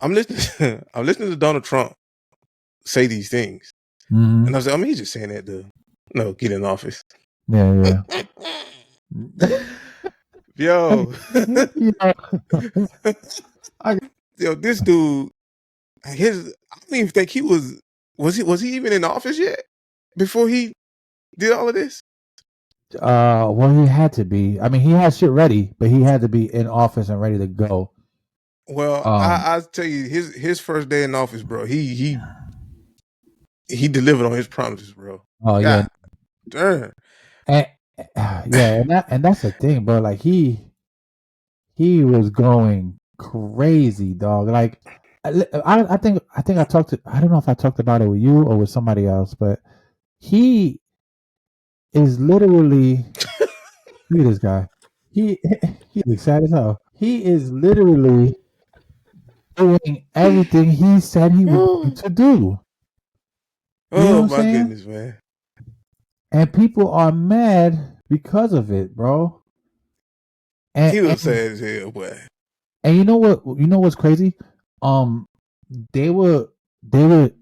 I'm listening. I'm listening to Donald Trump say these things, and I was like, I mean, he's just saying that to get in office. Yeah. Yo, yo, this dude, I don't even think he was he even in office yet before he did all of this? Well, he had to be. I mean, he had shit ready, but he had to be in office and ready to go. Well, I tell you, his first day in office, bro, he delivered on his promises, bro. Oh yeah, darn. And that's the thing, bro. Like he was going crazy, dog. Like I think I talked to. I don't know if I talked about it with you or with somebody else, but he is literally. Look at this guy. He's excited as hell. He is literally doing everything he said he was going to do. Oh my goodness, man! And people are mad because of it, bro. And he was sad as hell, boy. And you know what? You know what's crazy? They were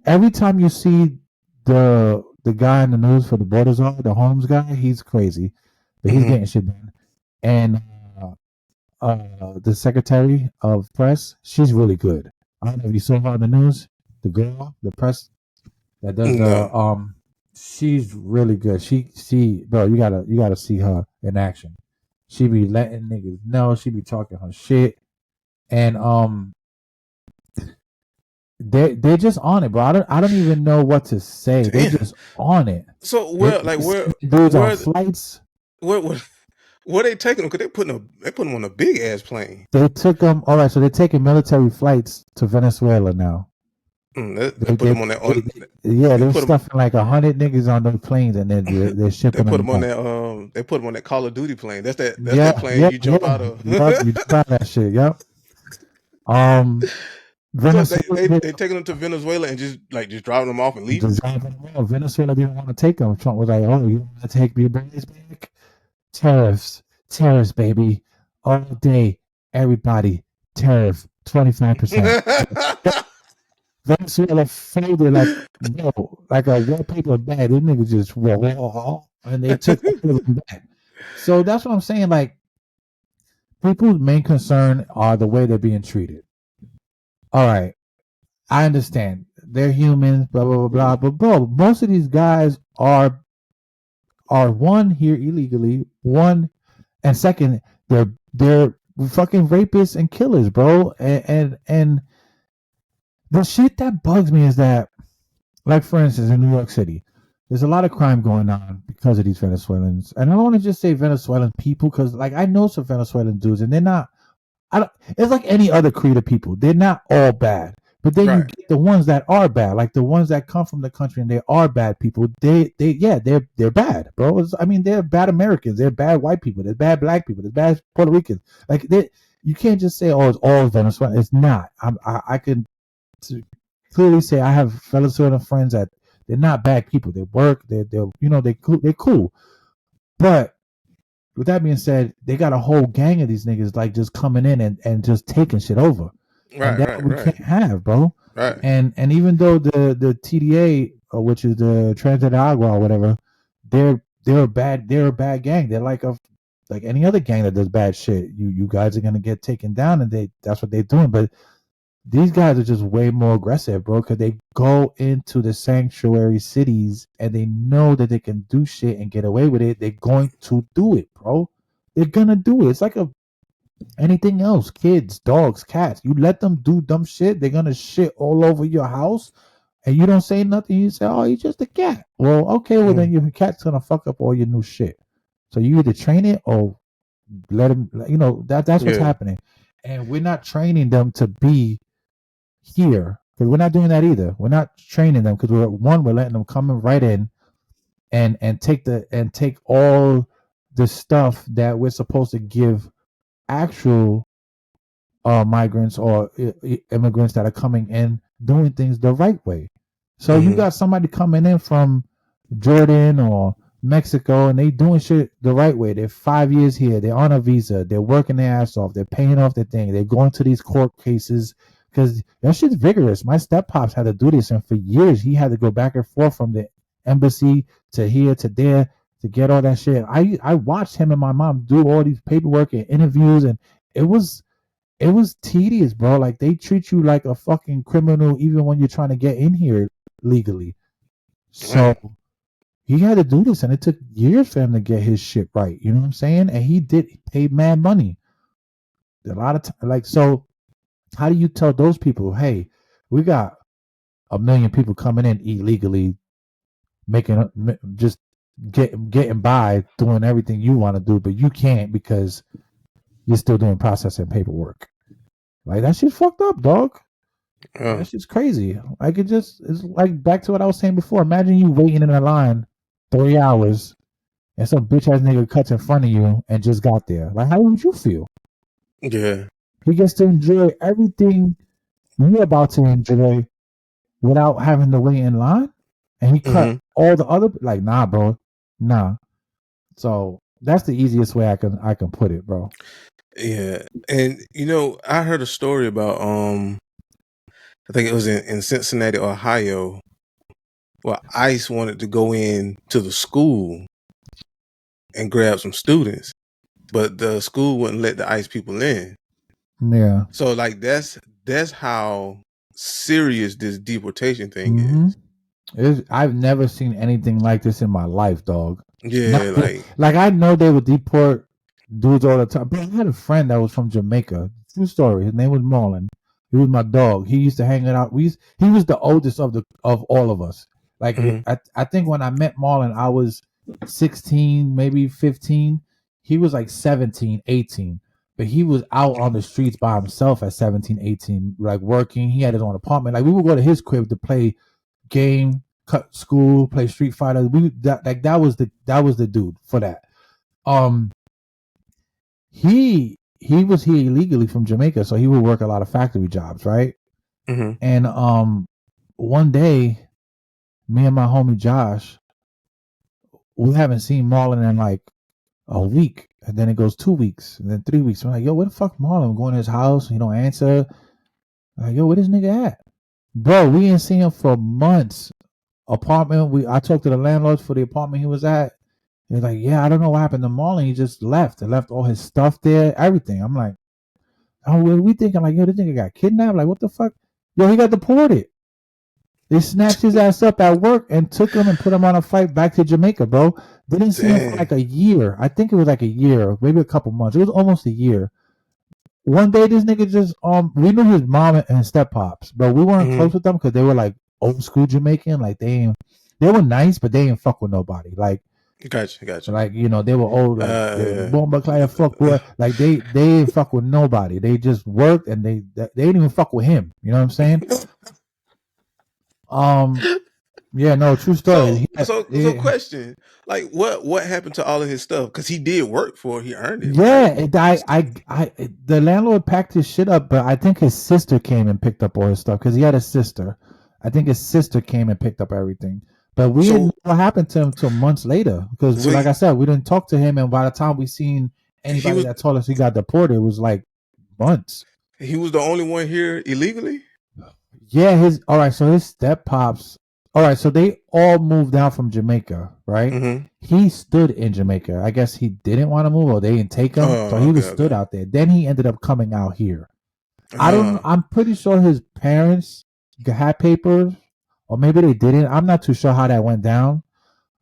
every time you see the guy in the news for the Borders Law, the Holmes guy, he's crazy, but he's getting shit done. And the Secretary of Press, she's really good. I don't know if you saw her on the news. The girl, the press that does the she's really good. She bro, you gotta see her in action. She be letting niggas know. She be talking her shit. And they're just on it, bro. I don't even know what to say. Damn. They're just on it. So where on flights? Where they taking them? Cause they put them on a big ass plane. They took them. All right, so they're taking military flights to Venezuela now. They put them on that. They're stuffing like 100 niggas on those planes, and then they're shipping them. They put them on that. They put them on that Call of Duty plane. That's that plane you jump out of. Yep, you jump out of that shit. Yep. Venezuela, so they taking them to Venezuela and just driving them off and leaving. Just driving them off. Venezuela didn't want to take them. Trump was like, "Oh, you want to take your boys back? Tariffs, baby, all day, everybody, tariff, 25%." Venezuela folded like a wallpaper bag. These niggas just and they took them back. So that's what I'm saying. Like, people's main concern are the way they're being treated. All right, I understand they're humans, blah blah blah blah. But bro, most of these guys are one here illegally, one, and second, they're fucking rapists and killers, bro. And the shit that bugs me is that, like, for instance, in New York City, there's a lot of crime going on because of these Venezuelans. And I don't want to just say Venezuelan people, because, like, I know some Venezuelan dudes, and they're not. It's like any other creed of people. They're not all bad. But then you get the ones that are bad, like the ones that come from the country and they are bad people. They're bad, bro. I mean, they're bad Americans. They're bad white people. They're bad black people. They're bad Puerto Ricans. Like, you can't just say, oh, it's all Venezuela. It's not. I can clearly say I have Venezuelan friends that they're not bad people. They work. They're cool. But with that being said, they got a whole gang of these niggas like just coming in and just taking shit over. And that we can't have, bro. Right. And even though the TDA, which is the Trinidad Agua or whatever, they're a bad gang. They're like any other gang that does bad shit. You guys are gonna get taken down, and that's what they're doing. But these guys are just way more aggressive, bro, because they go into the sanctuary cities and they know that they can do shit and get away with it. They're going to do it, bro. They're gonna do it. It's like anything else. Kids, dogs, cats. You let them do dumb shit, they're gonna shit all over your house, and you don't say nothing. You say, "Oh, he's just a cat." Well, okay, well then your cat's gonna fuck up all your new shit. So you either train it or let him. That's what's happening, and we're not training them to be here, because we're not doing that either. We're not training them because we're letting them come right in and take all the stuff that we're supposed to give actual migrants or immigrants that are coming in, doing things the right way. So you got somebody coming in from Jordan or Mexico, and they doing shit the right way. They're 5 years here. They're on a visa. They're working their ass off. They're paying off their thing. They're going to these court cases because that shit's vigorous. My step pops had to do this, and for years he had to go back and forth from the embassy to here to there to get all that shit. I watched him and my mom do all these paperwork and interviews, and it was tedious, bro. Like they treat you like a fucking criminal even when you're trying to get in here legally. So he had to do this, and it took years for him to get his shit right. You know what I'm saying? And he pay mad money. A lot of time, like, so how do you tell those people, hey, we got 1 million people coming in illegally, just getting by doing everything you want to do, but you can't because you're still doing processing paperwork. Like that shit's fucked up, dog. That shit's crazy. Like it's like back to what I was saying before. Imagine you waiting in a line 3 hours and some bitch ass nigga cuts in front of you and just got there. Like how would you feel? Yeah. He gets to enjoy everything you're about to enjoy without having to wait in line. And he cut all the other like nah, bro. Nah. So that's the easiest way I can put it, bro. Yeah. And I heard a story about I think it was in Cincinnati, Ohio, where ICE wanted to go in to the school and grab some students, but the school wouldn't let the ICE people in. Yeah. So like that's how serious this deportation thing is. I've never seen anything like this in my life, dog. Yeah, like I know they would deport dudes all the time. But I had a friend that was from Jamaica. True story. His name was Marlon. He was my dog. He used to hang out. He was the oldest of all of us. Like I think when I met Marlon, I was 16, maybe 15. He was like 17, 18. But he was out on the streets by himself at 17, 18, like working. He had his own apartment. Like we would go to his crib to play game, cut school, play Street Fighter. That was the dude for that. He was here illegally from Jamaica, so he would work a lot of factory jobs, right? And one day, me and my homie Josh, we haven't seen Marlon in like a week, and then it goes 2 weeks, and then 3 weeks. I'm like, yo, where the fuck Marlon? I'm going to his house, he don't answer. I'm like, yo, where this nigga at? Bro, we ain't seen him for months. Apartment, I talked to the landlords for the apartment he was at. He's like, yeah, I don't know what happened to Marlon. He just left and left all his stuff there, everything. I'm like, oh, we thinking like, yo, this nigga got kidnapped? Like, what the fuck? Yo, he got deported. They snatched his ass up at work and took him and put him on a flight back to Jamaica, bro. Didn't see him for like a year. I think it was like a year, maybe a couple months. It was almost a year. One day, this nigga just we knew his mom and step pops, but we weren't close with them because they were like old school Jamaican. Like they were nice, but they ain't fuck with nobody. Like, gotcha. Like they were old, like bomba client fuck boy. Like they ain't fuck with nobody. They just worked and they didn't even fuck with him. You know what I'm saying? Yeah, no, true story. So question, like what happened to all of his stuff? Because he did work for it. He earned it. Yeah, right? The landlord packed his shit up, but I think his sister came and picked up all his stuff because he had a sister. I think his sister came and picked up everything. But we didn't know what happened to him until months later because, like I said, we didn't talk to him. And by the time we seen anybody that told us he got deported, it was like months. He was the only one here illegally? Yeah, all right, so his step pops, all right, so they all moved down from Jamaica, right? He stood in Jamaica. I guess he didn't want to move or they didn't take him. So he stood out there. Then he ended up coming out here. I'm pretty sure his parents had papers. Or maybe they didn't. I'm not too sure how that went down,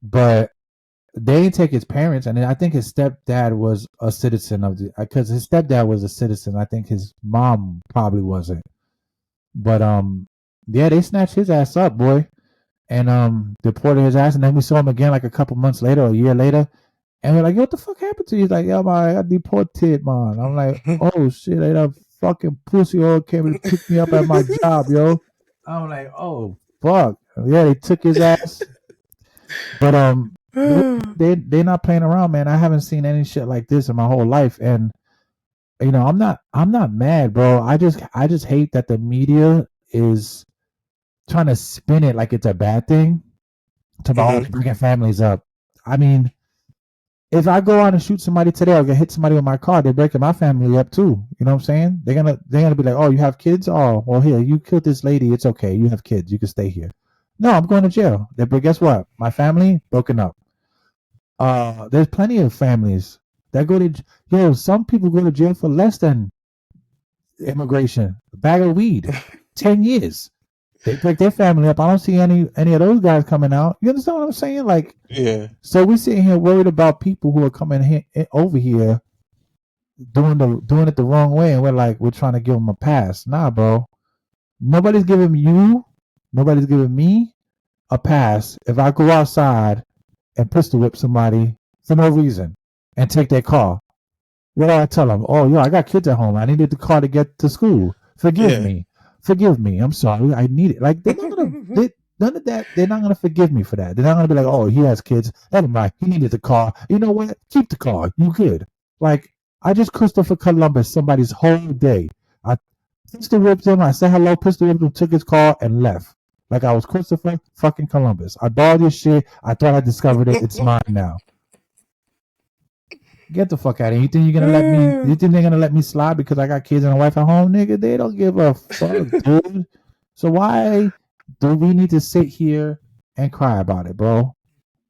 but they didn't take his parents, and I think his stepdad was a citizen of because his stepdad was a citizen. I think his mom probably wasn't, but yeah, they snatched his ass up, boy, and deported his ass, and then we saw him again like a couple months later, or a year later, and we're like, yo, what the fuck happened to you? He's like, yo, man, I got deported, man. I'm like, oh shit, that fucking pussy all came and picked me up at my job, yo. I'm like, oh. Fuck. Yeah, they took his ass. But they're not playing around, man. I haven't seen any shit like this in my whole life. And I'm not mad, bro. I just hate that the media is trying to spin it like it's a bad thing. To about breaking families up. I mean, if I go out and shoot somebody today or get hit somebody with my car, they're breaking my family up too. You know what I'm saying? They're gonna be like, oh, you have kids? Oh, well, here, you killed this lady. It's okay. You have kids. You can stay here. No, I'm going to jail. But guess what? My family broken up. There's plenty of families that go to some people go to jail for less than immigration. A bag of weed, 10 years. They break their family up. I don't see any of those guys coming out. You understand what I'm saying? Like, Yeah. So we're sitting here worried about people who are coming over here doing it the wrong way, and we're trying to give them a pass. Nah, bro. Nobody's giving me a pass if I go outside and pistol whip somebody for no reason and take their car. What do I tell them? Oh, yo, I got kids at home. I needed the car to get to school. Forgive me. I'm sorry. I need it. Like, they're not gonna. None of that. They're not gonna forgive me for that. They're not gonna be like, oh, he has kids. Never mind. He needed the car. You know what? Keep the car. You good? Like, I just Christopher Columbus somebody's whole day. I pistol whipped him. I said hello. Pistol whipped him. Took his car and left. Like I was Christopher fucking Columbus. I borrowed your shit. I thought I discovered it. It's mine now. Get the fuck out of here. You think you're gonna let me? You think they're gonna let me slide because I got kids and a wife at home, nigga? They don't give a fuck, dude. So why do we need to sit here and cry about it, bro?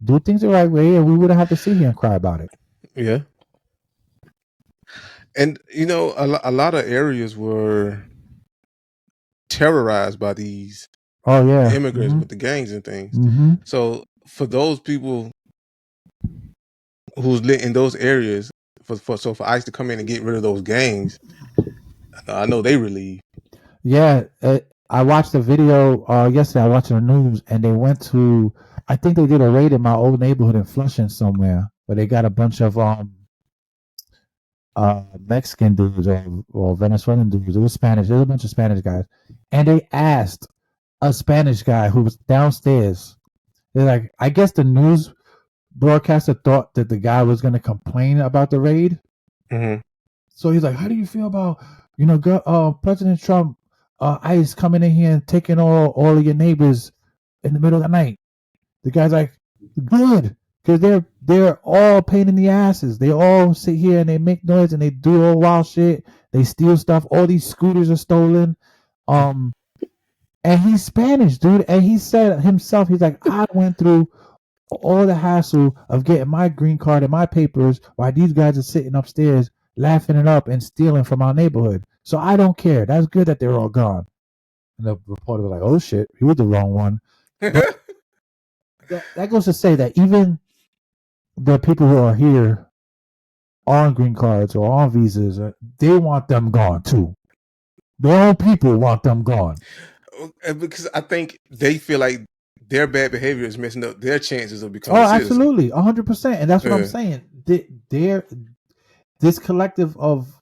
Do things the right way, and we wouldn't have to sit here and cry about it. Yeah. And you know, a lot of areas were terrorized by these immigrants with the gangs and things. Mm-hmm. So for those people who's lit in those areas, for ICE to come in and get rid of those gangs, I know they relieved. Yeah, I watched the video yesterday. I watched the news, and they went to. I think they did a raid in my old neighborhood in Flushing somewhere, where they got a bunch of Mexican dudes or Venezuelan dudes. It was Spanish. There was a bunch of Spanish guys, and they asked a Spanish guy who was downstairs. They're like, I guess the news broadcaster thought that the guy was going to complain about the raid. Mm-hmm. So he's like, how do you feel about, President Trump, ICE coming in here and taking all of your neighbors in the middle of the night? The guy's like, good, because they're all pain in the asses. They all sit here and they make noise and they do all wild shit. They steal stuff. All these scooters are stolen. And he's Spanish, dude. And he said himself, he's like, I went through all the hassle of getting my green card and my papers while these guys are sitting upstairs laughing it up and stealing from our neighborhood. So I don't care. That's good that they're all gone. And the reporter was like, oh shit, he was the wrong one. But that goes to say that even the people who are here on green cards or on visas, they want them gone too. Their own people want them gone. Because I think they feel like their bad behavior is messing up their chances of becoming a citizen. Absolutely, 100%. And that's what I'm saying. This collective of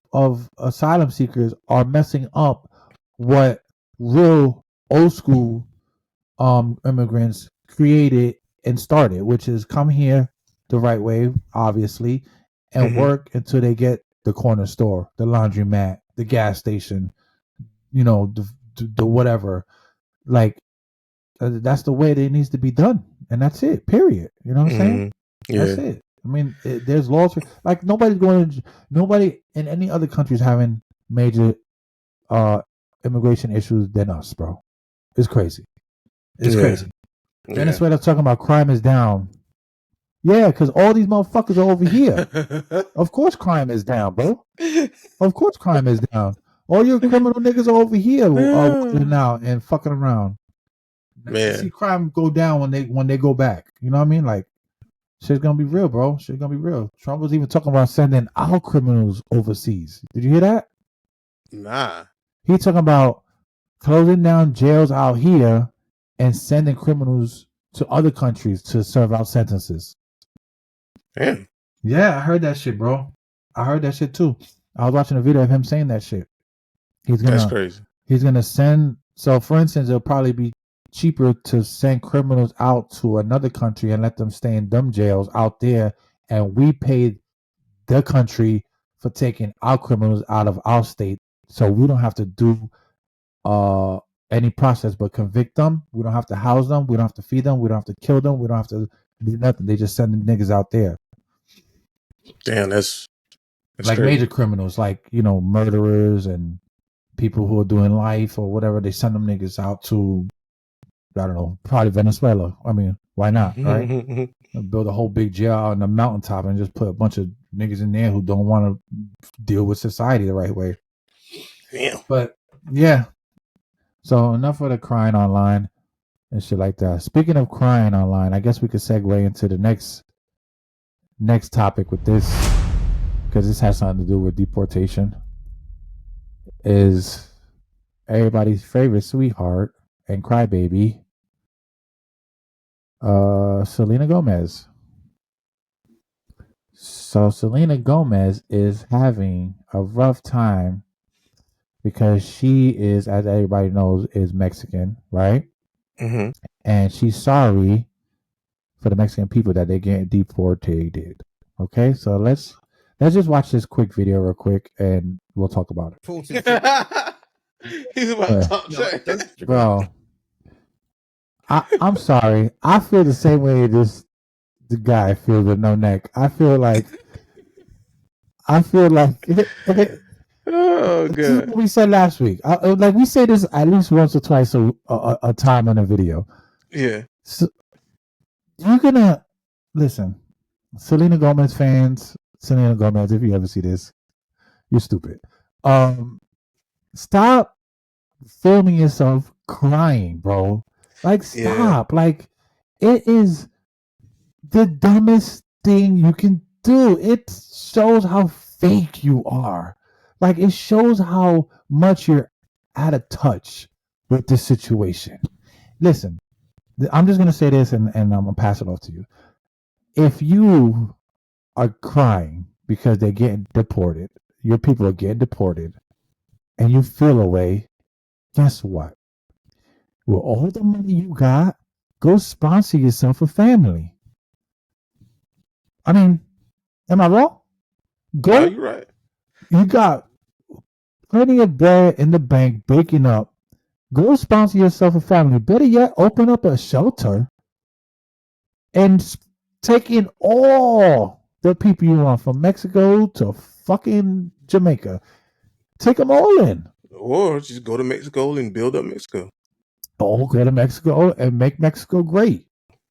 asylum seekers are messing up what real old school immigrants created and started, which is come here the right way, obviously, and work until they get the corner store, the laundromat, the gas station, the whatever. Like, that's the way it needs to be done, and that's it. Period. You know what I'm saying? Yeah. That's it. I mean, there's laws for, like, nobody in any other country is having major immigration issues than us, bro. It's crazy. It's crazy. Yeah. Venezuela talking about crime is down. Yeah, because all these motherfuckers are over here. Of course crime is down, bro. Of course crime is down. All your criminal niggas are over here now and fucking around. Man. See crime go down when they go back. You know what I mean? Like, shit's gonna be real, bro. Shit's gonna be real. Trump was even talking about sending our criminals overseas. Did you hear that? Nah. He talking about closing down jails out here and sending criminals to other countries to serve out sentences. Damn. Yeah, I heard that shit, bro. I heard that shit too. I was watching a video of him saying that shit. That's crazy. He's gonna send. So, for instance, it'll probably be cheaper to send criminals out to another country and let them stay in dumb jails out there, and we pay the country for taking our criminals out of our state, so we don't have to do any process but convict them. We don't have to house them. We don't have to feed them. We don't have to kill them. We don't have to do nothing. They just send them niggas out there. Damn, that's like crazy. Major criminals, like, murderers and people who are doing life or whatever. They send them niggas out to, I don't know, probably Venezuela. I mean, why not, right? Build a whole big jail out on the mountaintop and just put a bunch of niggas in there who don't want to deal with society the right way. Damn. But yeah, so enough of the crying online and shit like that. Speaking of crying online, I guess we could segue into the next topic with this, because this has something to do with deportation. Is everybody's favorite sweetheart and crybaby, Selena Gomez. So Selena Gomez is having a rough time because she is, as everybody knows, is Mexican, right? Mm-hmm. And she's sorry for the Mexican people that they get deported. Okay, so let's just watch this quick video real quick, and we'll talk about it. He's about to talk trash. Bro, I'm sorry. I feel the same way the guy feels with no neck. I feel like Oh this is god. what we said last week. Like we say this at least once or twice a time in a video. Yeah. So you're gonna listen, Selena Gomez fans. Selena Gomez, if you ever see this, you're stupid. Stop filming yourself crying, bro. Like, stop. Yeah. Like, it is the dumbest thing you can do. It shows how fake you are. Like, it shows how much you're out of touch with this situation. Listen, I'm just gonna say this, and I'm gonna pass it off to you. If you are crying because they're getting deported, your people are getting deported, and you feel a way, guess what? With all the money you got, go sponsor yourself a family. I mean, am I wrong? Go. No, you're right. You got plenty of bread in the bank baking up. Go sponsor yourself a family. Better yet, open up a shelter and take in all the people you want, from Mexico to fucking Jamaica. Take them all in. Or just go to Mexico and build up Mexico. Or go to Mexico and make Mexico great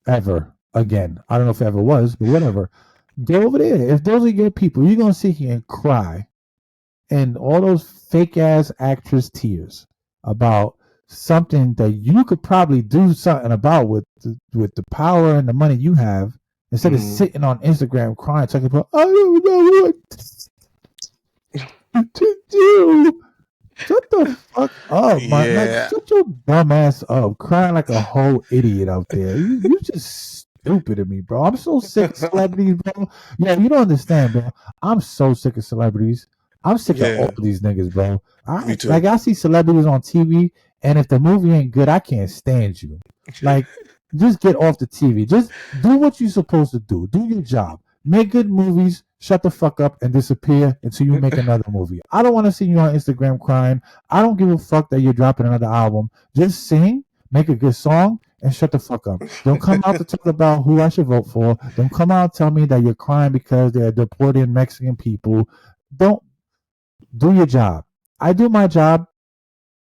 ever again. I don't know if it ever was, but whatever. Go over there. If those are your people, you're going to sit here and cry and all those fake ass actress tears about something that you could probably do something about with the power and the money you have, instead of sitting on Instagram crying, talking about, I don't know what to do. Shut the fuck up, man. Like, shut your dumb ass up, crying like a whole idiot out there. You just stupid to me, bro. I'm so sick of celebrities, bro. Yeah, you don't understand, bro. I'm so sick of celebrities. I'm sick of all these niggas, bro. Me too. Like, I see celebrities on TV, and if the movie ain't good, I can't stand you. Like, just get off the TV. Just do what you're supposed to do. Do your job. Make good movies. Shut the fuck up and disappear until you make another movie. I don't want to see you on Instagram crying. I don't give a fuck that you're dropping another album. Just sing, make a good song, and shut the fuck up. Don't come out to talk about who I should vote for. Don't come out and tell me that you're crying because they're deporting Mexican people. Don't. Do your job. I do my job.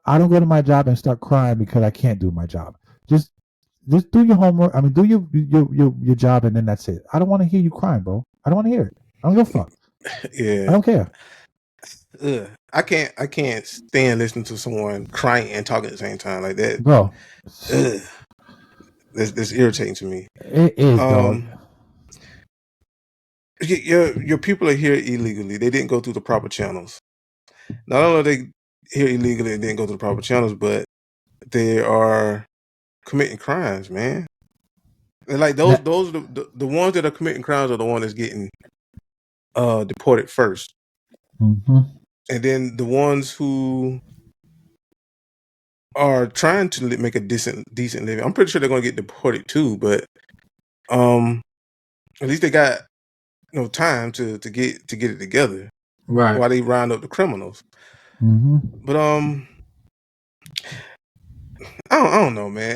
I don't go to my job and start crying because I can't do my job. Just do your homework. I mean, do your job, and then that's it. I don't want to hear you crying, bro. I don't want to hear it. I don't give a fuck. Yeah. I don't care. I can't stand listening to someone crying and talking at the same time like that. Bro. That's irritating to me. It is, dog. Your people are here illegally. They didn't go through the proper channels. Not only are they here illegally and didn't go through the proper channels, but they are committing crimes, man. And like those are the ones that are committing crimes are the ones that's getting deported first. Mm-hmm. And then the ones who are trying to make a decent living, I'm pretty sure they're going to get deported too. But at least they got time to get it together, right? While they round up the criminals. Mm-hmm. But don't know, man.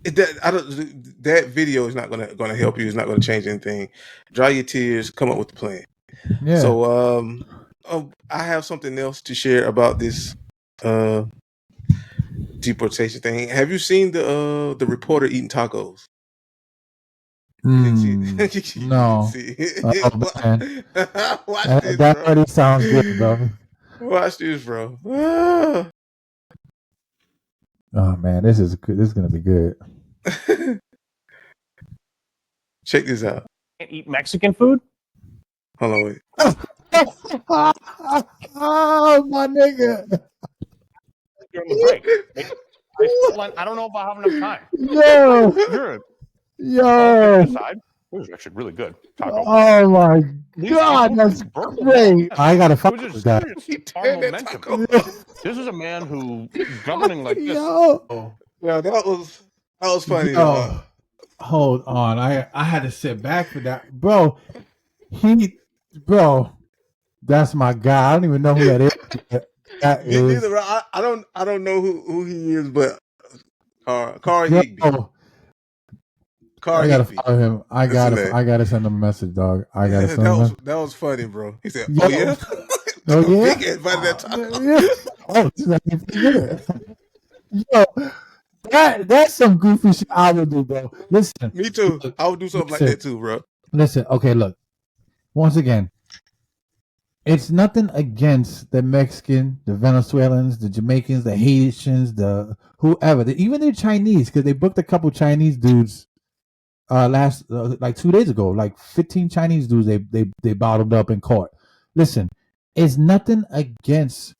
That video is not gonna help you. It's not gonna change anything. Dry your tears. Come up with the plan. Yeah. So I have something else to share about this deportation thing. Have you seen the reporter eating tacos? You didn't see it. You No. didn't see it. Oh man, Watch this, that bro. already sounds good, bro. Watch this, bro. Ah. Oh man, this is good. This is gonna be good. Check this out. Can't eat Mexican food? Hold on, wait. Oh my nigga. During the break. I don't know if I'll have enough time. Yo, Good. yo. Decide. It was actually really good. Taco. Oh my god, that's great. I gotta fuck with that. This is a man who governing like this. Yo, Yeah, that was funny. yo. Hold on, I had to sit back for that, bro. Bro, that's my guy. I don't even know who that is. That Me is. neither, bro. I don't know who he is, but Carl Higby. I gotta follow him. I gotta send him a message, dog. I gotta send him. That was funny, bro. He said, Yo. "Oh yeah, Oh yeah." big invited that taco. Yeah. Oh, this is like, yo, that's some goofy shit I would do, bro. Listen. Me too. I would do something like that too, bro. Listen, okay, look. Once again, it's nothing against the Mexican, the Venezuelans, the Jamaicans, the Haitians, the whoever, even the Chinese, because they booked a couple Chinese dudes like 2 days ago, like 15 Chinese dudes they bottled up in court. Listen, it's nothing against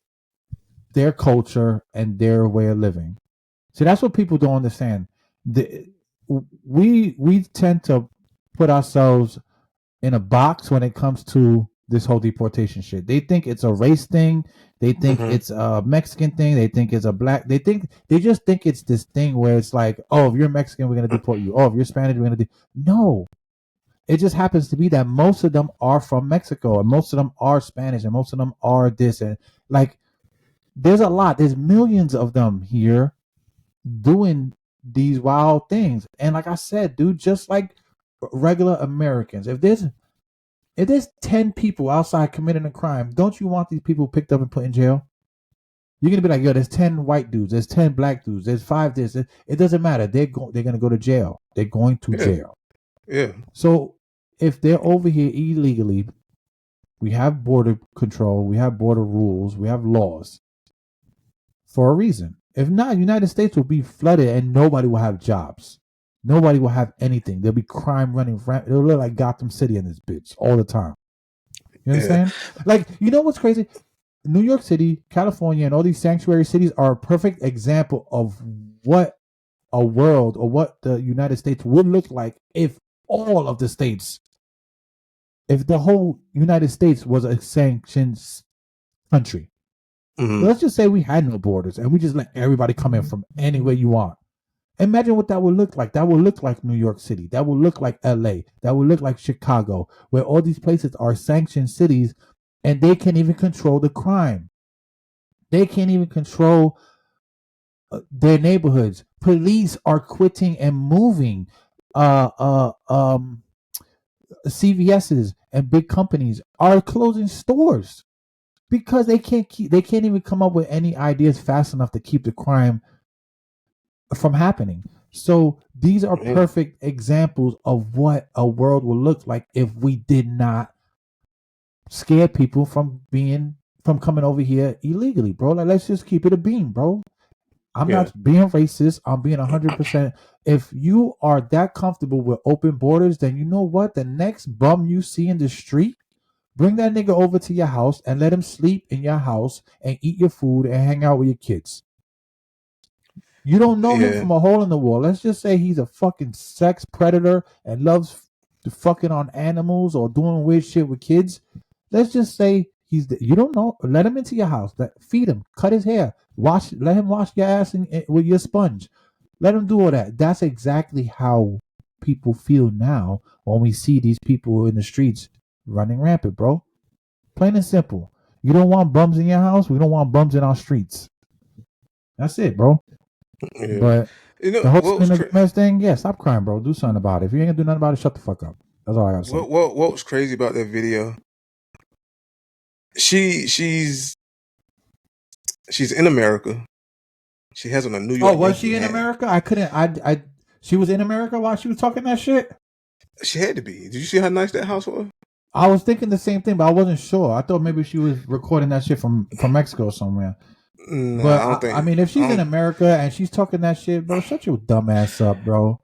their culture and their way of living. See, that's what people don't understand. We tend to put ourselves in a box when it comes to this whole deportation shit. They think it's a race thing. They think it's a Mexican thing. They think it's a black. They just think it's this thing where it's like, oh, if you're Mexican, we're gonna deport you. Oh, if you're Spanish, we're gonna no. It just happens to be that most of them are from Mexico, and most of them are Spanish, and most of them are this, and like, there's a lot. There's millions of them here doing these wild things. And like I said, dude, just like regular Americans, if there's 10 people outside committing a crime, don't you want these people picked up and put in jail? You're gonna be like, yo, there's 10 white dudes, there's 10 black dudes, there's 5 this. It doesn't matter. They're gonna go to jail. They're going to jail. Yeah. So if they're over here illegally, we have border control, we have border rules, we have laws for a reason. If not, United States will be flooded and nobody will have jobs. Nobody will have anything. There'll be crime running. It'll look like Gotham City in this bitch all the time. You understand? Yeah. Like, you know what's crazy? New York City, California, and all these sanctuary cities are a perfect example of what a world or what the United States would look like if all of the states, if the whole United States was a sanctioned country. Mm-hmm. Let's just say we had no borders and we just let everybody come in from anywhere you want. Imagine what that would look like. That would look like New York City. That would look like LA. That would look like Chicago, where all these places are sanctioned cities and they can't even control the crime. They can't even control their neighborhoods. Police are quitting and moving. CVS's and big companies are closing stores because they can't even come up with any ideas fast enough to keep the crime from happening. So these are perfect examples of what a world would look like if we did not scare people from coming over here illegally, bro. Like, let's just keep it a beam, bro. I'm not being racist. I'm being 100%. If you are that comfortable with open borders, then you know what? The next bum you see in the street, bring that nigga over to your house and let him sleep in your house and eat your food and hang out with your kids. You don't know him from a hole in the wall. Let's just say he's a fucking sex predator and loves fucking on animals or doing weird shit with kids. Let's just say you don't know. Let him into your house. Feed him. Cut his hair. Let him wash your ass with your sponge. Let him do all that. That's exactly how people feel now when we see these people in the streets running rampant, bro. Plain and simple. You don't want bums in your house. We don't want bums in our streets. That's it, bro. Yeah. But You know the whole what was Selena Gomez thing, yeah, stop crying, bro. Do something about it. If you ain't gonna do nothing about it, shut the fuck up. That's all I gotta say. what was crazy about that video? She's in America. She has on a New York. Oh, was Yankee she in hat. America? I couldn't. I. She was in America while she was talking that shit. She had to be. Did you see how nice that house was? I was thinking the same thing, but I wasn't sure. I thought maybe she was recording that shit from Mexico somewhere. No, But I don't think. I mean, if she's in America and she's talking that shit, bro, shut your dumb ass up, bro.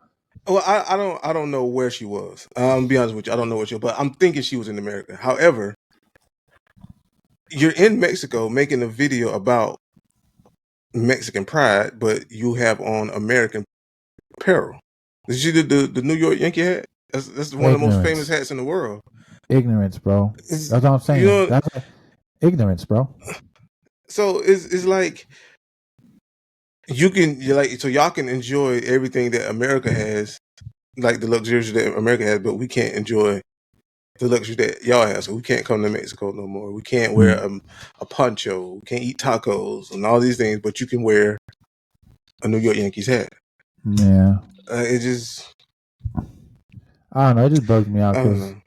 Well, I don't know where she was. I'm be honest with you, I don't know what she. But I'm thinking she was in America. However, you're in Mexico making a video about Mexican pride, but you have on American apparel. Did you see the New York Yankee hat? That's one of the most famous hats in the world. Ignorance, bro. That's what I'm saying. You know, that's ignorance, bro. So it's like so y'all can enjoy everything that America has, like the luxuries that America has, but we can't enjoy the luxury that y'all have. So we can't come to Mexico no more. We can't wear a poncho. We can't eat tacos and all these things, but you can wear a New York Yankees hat. Yeah. It just, I don't know. It just bugs me out I don't because know.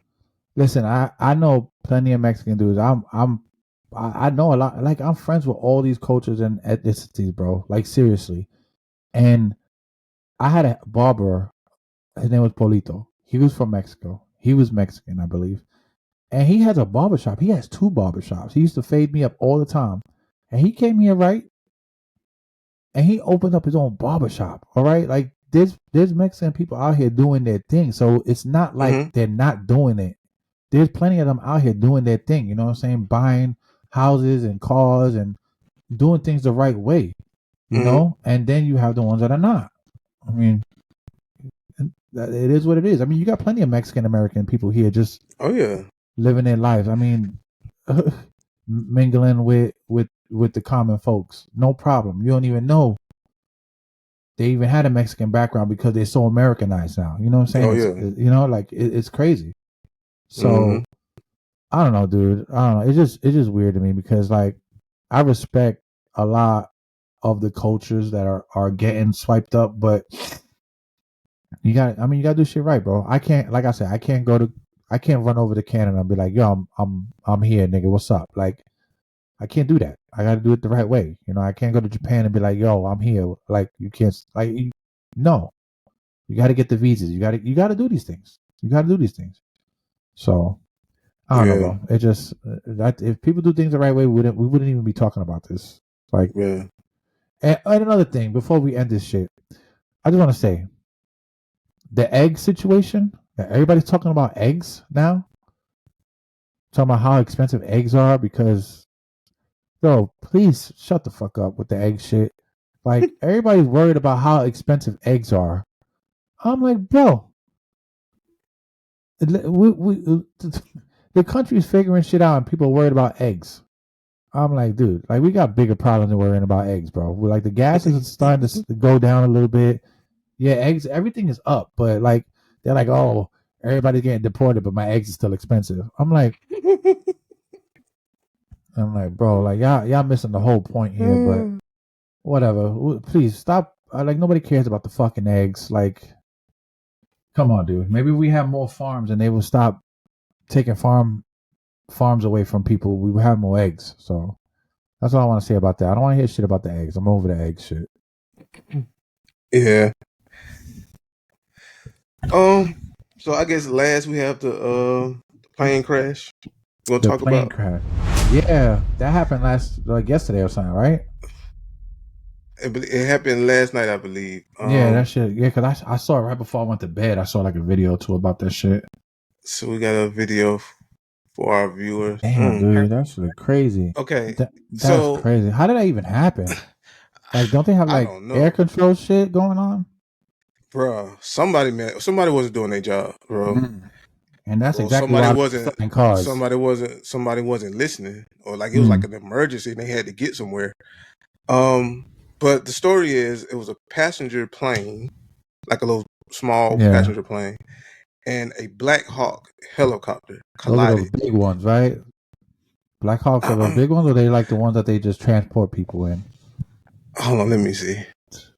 listen, I know plenty of Mexican dudes. I know a lot. Like I'm friends with all these cultures and ethnicities, bro. Like seriously. And I had a barber. His name was Polito. He was from Mexico. He was Mexican, I believe. And he has a barbershop. He has 2 barbershops. He used to fade me up all the time. And he came here, right? And he opened up his own barbershop. All right. Like there's Mexican people out here doing their thing. So it's not like they're not doing it. There's plenty of them out here doing their thing. You know what I'm saying? Buying houses and cars and doing things the right way. You know? And then you have the ones that are not. I mean, it is what it is. I mean, you got plenty of Mexican American people here just living their lives. I mean, mingling with the common folks, no problem. You don't even know they even had a Mexican background because they're so Americanized now. You know what I'm saying? You know, like it's crazy. So I don't know, dude. I don't know. It's just weird to me because like I respect a lot of the cultures that are getting swiped up, but you gotta do shit right, bro. I can't, like I said, I can't run over to Canada and be like, yo, I'm here, nigga. What's up? Like, I can't do that. I gotta do it the right way. You know, I can't go to Japan and be like, yo, I'm here. Like, you can't, like, no. You gotta get the visas. You gotta do these things. You gotta do these things. So, I don't know, bro. It just, if people do things the right way, we wouldn't even be talking about this. Like, and another thing, before we end this shit, I just want to say, the egg situation, everybody's talking about eggs now. Talking about how expensive eggs are because, yo, please shut the fuck up with the egg shit. Like, everybody's worried about how expensive eggs are. I'm like, bro, the country's figuring shit out and people are worried about eggs. I'm like, dude, like, we got bigger problems than worrying about eggs, bro. We're like, the gas is starting to go down a little bit. Yeah, eggs, everything is up, but like, they're like, oh, everybody's getting deported, but my eggs are still expensive. I'm like, bro, like y'all missing the whole point here. But whatever, please stop. Like nobody cares about the fucking eggs. Like, come on, dude. Maybe we have more farms and they will stop taking farms away from people. We will have more eggs. So that's all I want to say about that. I don't want to hear shit about the eggs. I'm over the egg shit. Yeah. So I guess last we have the plane crash. We'll talk about crash. Yeah, that happened yesterday or something, right? It happened last night, I believe. Yeah, that shit. Yeah, because I saw it right before I went to bed. I saw like a video too about that shit. So we got a video for our viewers. Damn, dude, that's crazy. Okay, that's crazy. How did that even happen? Like, don't they have like air control shit going on? Bro, somebody wasn't doing their job, bro. And that's exactly why somebody wasn't listening, or like it was like an emergency and they had to get somewhere. But the story is it was a passenger plane, like a little small passenger plane, and a Black Hawk helicopter collided. Those are those big ones, right? Black Hawks are those big ones, or they like the ones that they just transport people in? Hold on, let me see.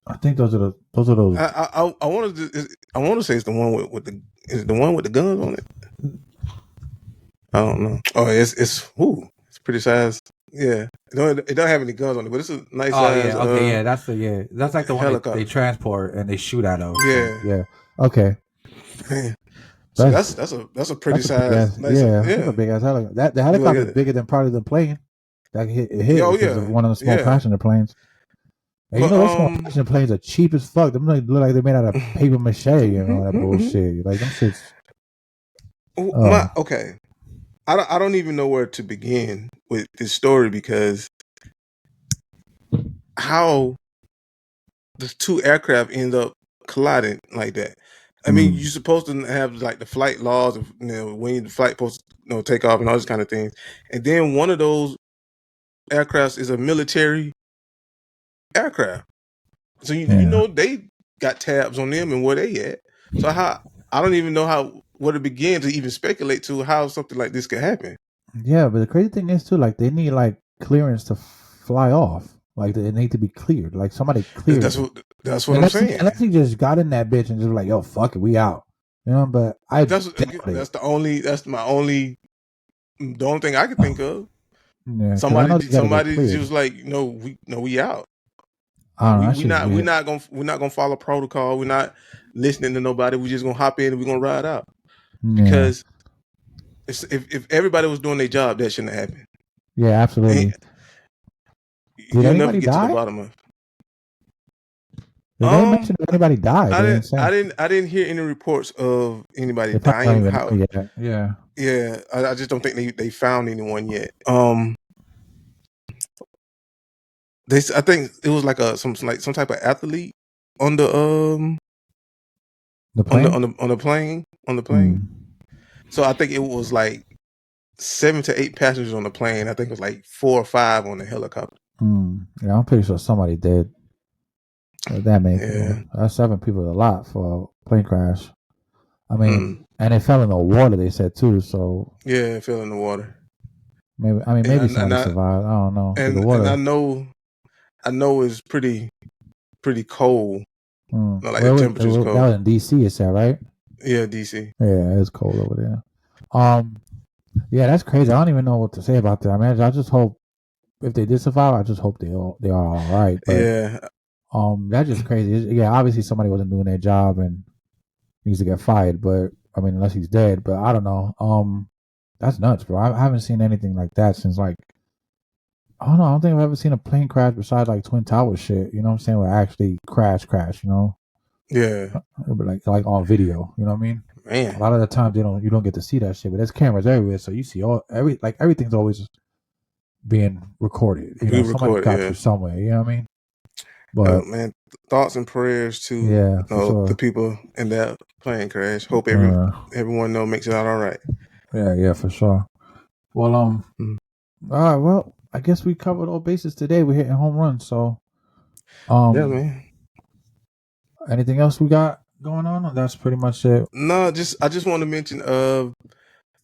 I think those are those. I want to say it's the one with the is it the one with the guns on it. I don't know. Oh, it's pretty size. Yeah, it don't have any guns on it, but it's a nice size. That's like the one helicopter. they transport and they shoot at them. Yeah. Yeah. Okay. Man. So that's a pretty size. That's a big ass helicopter. The helicopter is bigger than probably the plane. That hit. Oh, yeah. One of the small passenger planes. And but, those small passenger planes are cheap as fuck. Them look like they're made out of paper mache. You know that bullshit. Like them shits. Okay. I don't even know where to begin with this story because how the two aircraft end up colliding like that. I mean, you're supposed to have like the flight laws of when the flight supposed to take off and all this kind of things. And then one of those aircrafts is a military aircraft. So you know they got tabs on them and where they at. So I don't even know where to begin to even speculate to how something like this could happen. Yeah, but the crazy thing is too, like they need like clearance to fly off. Like they need to be cleared. Like somebody cleared. That's what I'm saying. Unless he just got in that bitch and just like, yo, fuck it, we out. You know, but the only thing I can think of. Yeah, somebody just like, we out. We're not gonna follow protocol. We're not listening to nobody. We're just gonna hop in and we're gonna ride out. Because if everybody was doing their job, that shouldn't have happened. Yeah, absolutely. Did anybody die? To the bottom of it. Did they mention if anybody died? I didn't hear any reports of anybody dying. Yeah. I just don't think they found anyone yet. I think it was like some type of athlete on the plane? on the plane. So I think it was like 7 to 8 passengers on the plane. I think it was like 4 or 5 on the helicopter. Yeah, I'm pretty sure somebody did. That many people. That's 7 people is a lot for a plane crash. I mean, and it fell in the water. They said too. So yeah, it fell in the water. Maybe somebody survived. I don't know. And, the water. And I know it's pretty cold. Like the temperature's cold. That was in DC, is that right? Yeah, DC. Yeah, it's cold over there. Yeah, that's crazy. I don't even know what to say about that. I mean, I just hope if they did survive, I just hope they are all right. But, yeah. That's just crazy. Yeah, obviously somebody wasn't doing their job and needs to get fired. But I mean, unless he's dead. But I don't know. That's nuts, bro. I haven't seen anything like that since like. I don't know. I don't think I've ever seen a plane crash besides like Twin Towers shit. You know what I'm saying? Where actually crash. You know? Yeah. Like on video. You know what I mean? Man. A lot of the times you don't get to see that shit, but there's cameras everywhere, so you see everything's always being recorded. Somebody got you somewhere. You know what I mean? But man, thoughts and prayers to the people in that plane crash. Hope everyone makes it out all right. Yeah, for sure. Well, all right. Well, I guess we covered all bases today. We're hitting home runs, so yeah, man. Anything else we got going on? Or that's pretty much it. No, I just want to mention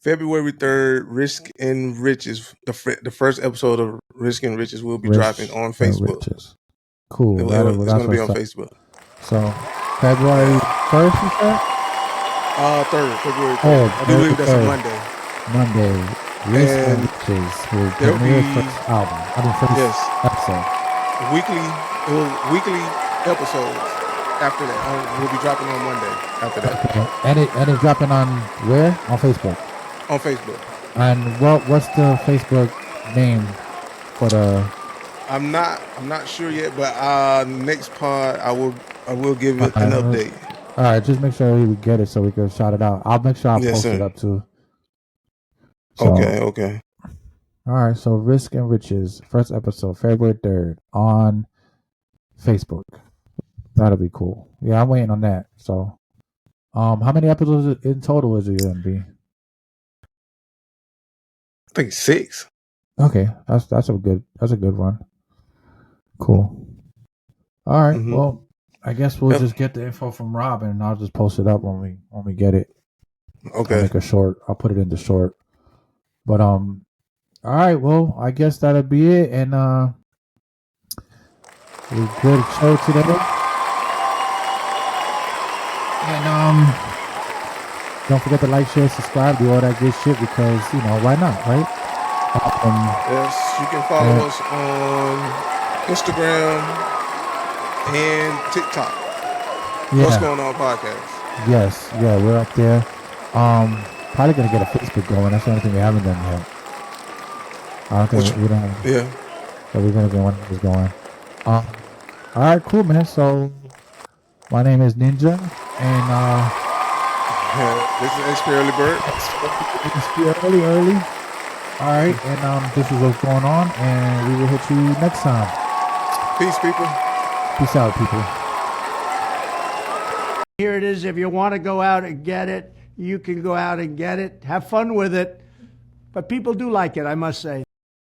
February 3rd, Risk and Riches, the first episode of Risk and Riches will be dropping on Facebook. Cool. It's going to be on Facebook. So February 1st, you said? February 3rd. I believe that's a Monday. Risk and Riches will premiere first album. Episode. Weekly episodes. After that, we'll be dropping on Monday. After that, okay. and it's dropping on where? On Facebook. On Facebook. And what's the Facebook name for the? I'm not sure yet, but next pod I will give it an update. All right, just make sure we get it so we can shout it out. I'll make sure I post it up too. So, okay. All right, so Risk and Riches, first episode, February 3rd on Facebook. That'll be cool. Yeah, I'm waiting on that. So, how many episodes in total is it gonna be? I think 6. Okay, that's a good one. Cool. All right. Mm-hmm. Well, I guess we'll just get the info from Rob, and I'll just post it up when we get it. Okay. I'll make a short. I'll put it in the short. But all right. Well, I guess that'll be it, and We good show today. And don't forget to like, share, subscribe, do all that good shit because why not, right? Yes, you can follow us on Instagram and TikTok. What's Going On podcast. Yes, yeah, we're up there. Probably gonna get a Facebook going. That's the only thing we haven't done yet. I don't think we don't. Yeah. So we're gonna get one of those going. All right, cool, man. So my name is Ninja, and this is XP Early Bird. XP Early. All right, and this is what's going on, and we will hit you next time. Peace, people. Peace out, people. Here it is. If you want to go out and get it, you can go out and get it. Have fun with it. But people do like it, I must say.